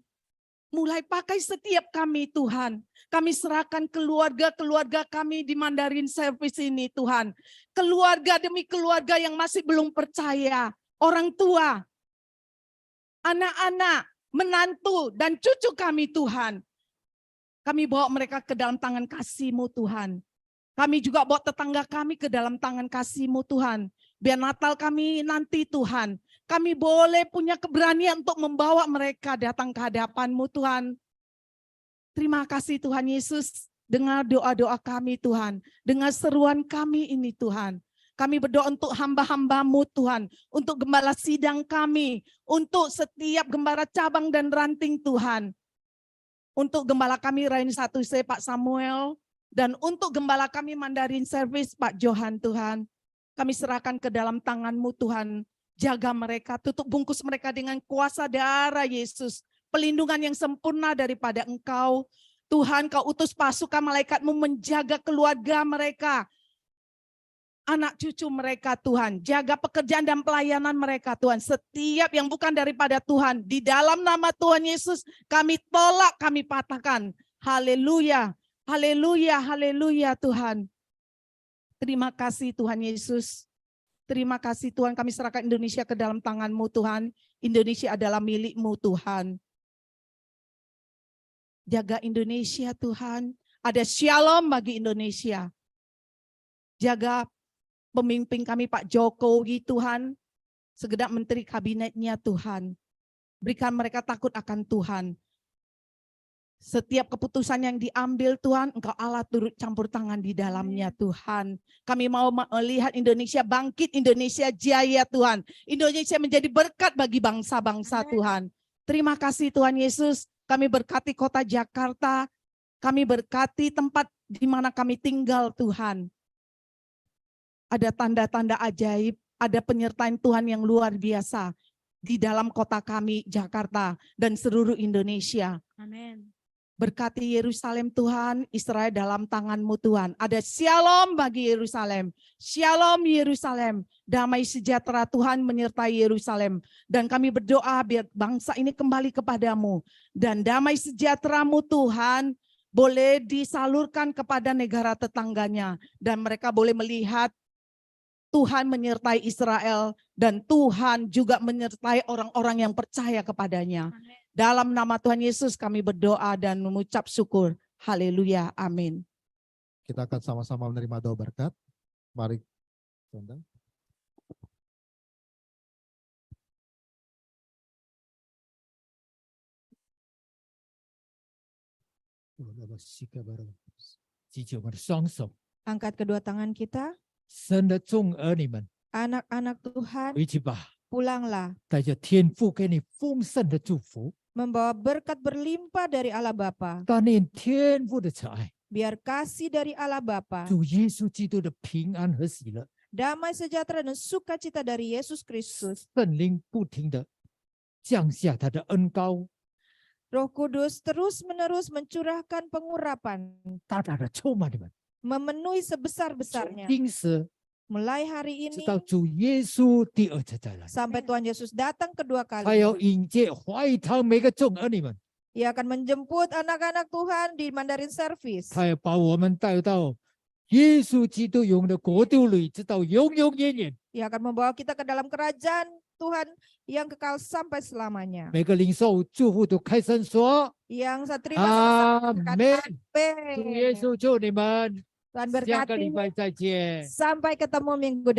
Speaker 8: Mulai pakai setiap kami Tuhan. Kami serahkan keluarga-keluarga kami di Mandarin Service ini Tuhan. Keluarga demi keluarga yang masih belum percaya. Orang tua, anak-anak, menantu, dan cucu kami Tuhan. Kami bawa mereka ke dalam tangan kasih-Mu Tuhan. Kami juga bawa tetangga kami ke dalam tangan kasih-Mu Tuhan. Biar Natal kami nanti Tuhan, kami boleh punya keberanian untuk membawa mereka datang ke hadapan-Mu Tuhan. Terima kasih Tuhan Yesus, dengar doa-doa kami Tuhan, dengar seruan kami ini Tuhan. Kami berdoa untuk hamba-hamba-Mu Tuhan, untuk gembala sidang kami, untuk setiap gembala cabang dan ranting Tuhan. Untuk gembala kami Rain 1C Pak Samuel, dan untuk gembala kami Mandarin Service Pak Johan Tuhan. Kami serahkan ke dalam tangan-Mu Tuhan. Jaga mereka, tutup bungkus mereka dengan kuasa darah Yesus. Pelindungan yang sempurna daripada Engkau. Tuhan, Kau utus pasukan malaikat-Mu menjaga keluarga mereka. Anak cucu mereka Tuhan, jaga pekerjaan dan pelayanan mereka Tuhan. Setiap yang bukan daripada Tuhan, di dalam nama Tuhan Yesus kami tolak, kami patahkan. Haleluya, haleluya, haleluya Tuhan. Terima kasih Tuhan Yesus. Terima kasih Tuhan, kami serahkan Indonesia ke dalam tangan-Mu Tuhan. Indonesia adalah milik-Mu Tuhan. Jaga Indonesia Tuhan. Ada shalom bagi Indonesia. Jaga pemimpin kami Pak Jokowi Tuhan, segenap menteri kabinetnya Tuhan. Berikan mereka takut akan Tuhan. Setiap keputusan yang diambil Tuhan, Engkau Allah turut campur tangan di dalamnya Tuhan. Kami mau melihat Indonesia bangkit, Indonesia jaya Tuhan. Indonesia menjadi berkat bagi bangsa-bangsa Tuhan. Terima kasih Tuhan Yesus, kami berkati kota Jakarta, kami berkati tempat di mana kami tinggal Tuhan. Ada tanda-tanda ajaib, ada penyertaan Tuhan yang luar biasa di dalam kota kami, Jakarta, dan seluruh Indonesia.
Speaker 9: Amin.
Speaker 8: Berkati Yerusalem Tuhan, Israel dalam tangan-Mu Tuhan. Ada shalom bagi Yerusalem. Shalom Yerusalem, damai sejahtera Tuhan menyertai Yerusalem. Dan kami berdoa biar bangsa ini kembali kepadamu. Dan damai sejahtera-Mu Tuhan boleh disalurkan kepada negara tetangganya. Dan mereka boleh melihat Tuhan menyertai Israel dan Tuhan juga menyertai orang-orang yang percaya kepadanya.
Speaker 9: Amin.
Speaker 8: Dalam nama Tuhan Yesus kami berdoa dan mengucap syukur. Haleluya. Amin.
Speaker 2: Kita akan sama-sama menerima doa berkat. Mari. Saudara.
Speaker 8: Angkat kedua tangan kita.
Speaker 7: 神的众儿女们，
Speaker 8: Anak-anak Tuhan,
Speaker 7: 回去吧，
Speaker 8: pulanglah.
Speaker 7: 带着天父给你丰盛的祝福，
Speaker 8: Membawa berkat berlimpah dari Allah Bapa.
Speaker 7: 但念天父的慈爱，
Speaker 8: Biar kasih dari Allah Bapa,
Speaker 7: 主耶稣基督的平安和喜乐，
Speaker 8: damai sejahtera dan sukacita dari Yesus Kristus.
Speaker 7: 圣灵不停的降下他的恩膏，
Speaker 8: Roh Kudus terus-menerus mencurahkan pengurapan,
Speaker 7: 大大的充满你们，
Speaker 8: memenuhi sebesar-besarnya.
Speaker 7: 因此
Speaker 8: Mulai hari
Speaker 7: 直
Speaker 8: ini
Speaker 7: 到主耶稣第二次再来，
Speaker 8: sampai Tuhan Yesus datang kedua
Speaker 7: 他
Speaker 8: kali.
Speaker 7: 要迎接怀堂每个众儿女们，
Speaker 8: Ia akan menjemput anak-anak Tuhan di Mandarin Service.
Speaker 7: 他要把我们带到耶稣基督永的国度里，直到永永远远。
Speaker 8: Ia akan membawa kita ke dalam kerajaan Tuhan yang kekal sampai selamanya.
Speaker 7: 每个领受祝福都开声说
Speaker 8: Yang saya terima sama-sama katakan
Speaker 7: 阿门。
Speaker 8: amin.
Speaker 7: 主耶稣祝你们，
Speaker 8: Tuhan
Speaker 7: 下个
Speaker 8: berkati.
Speaker 7: 礼拜再见。
Speaker 8: Sampai ketemu minggu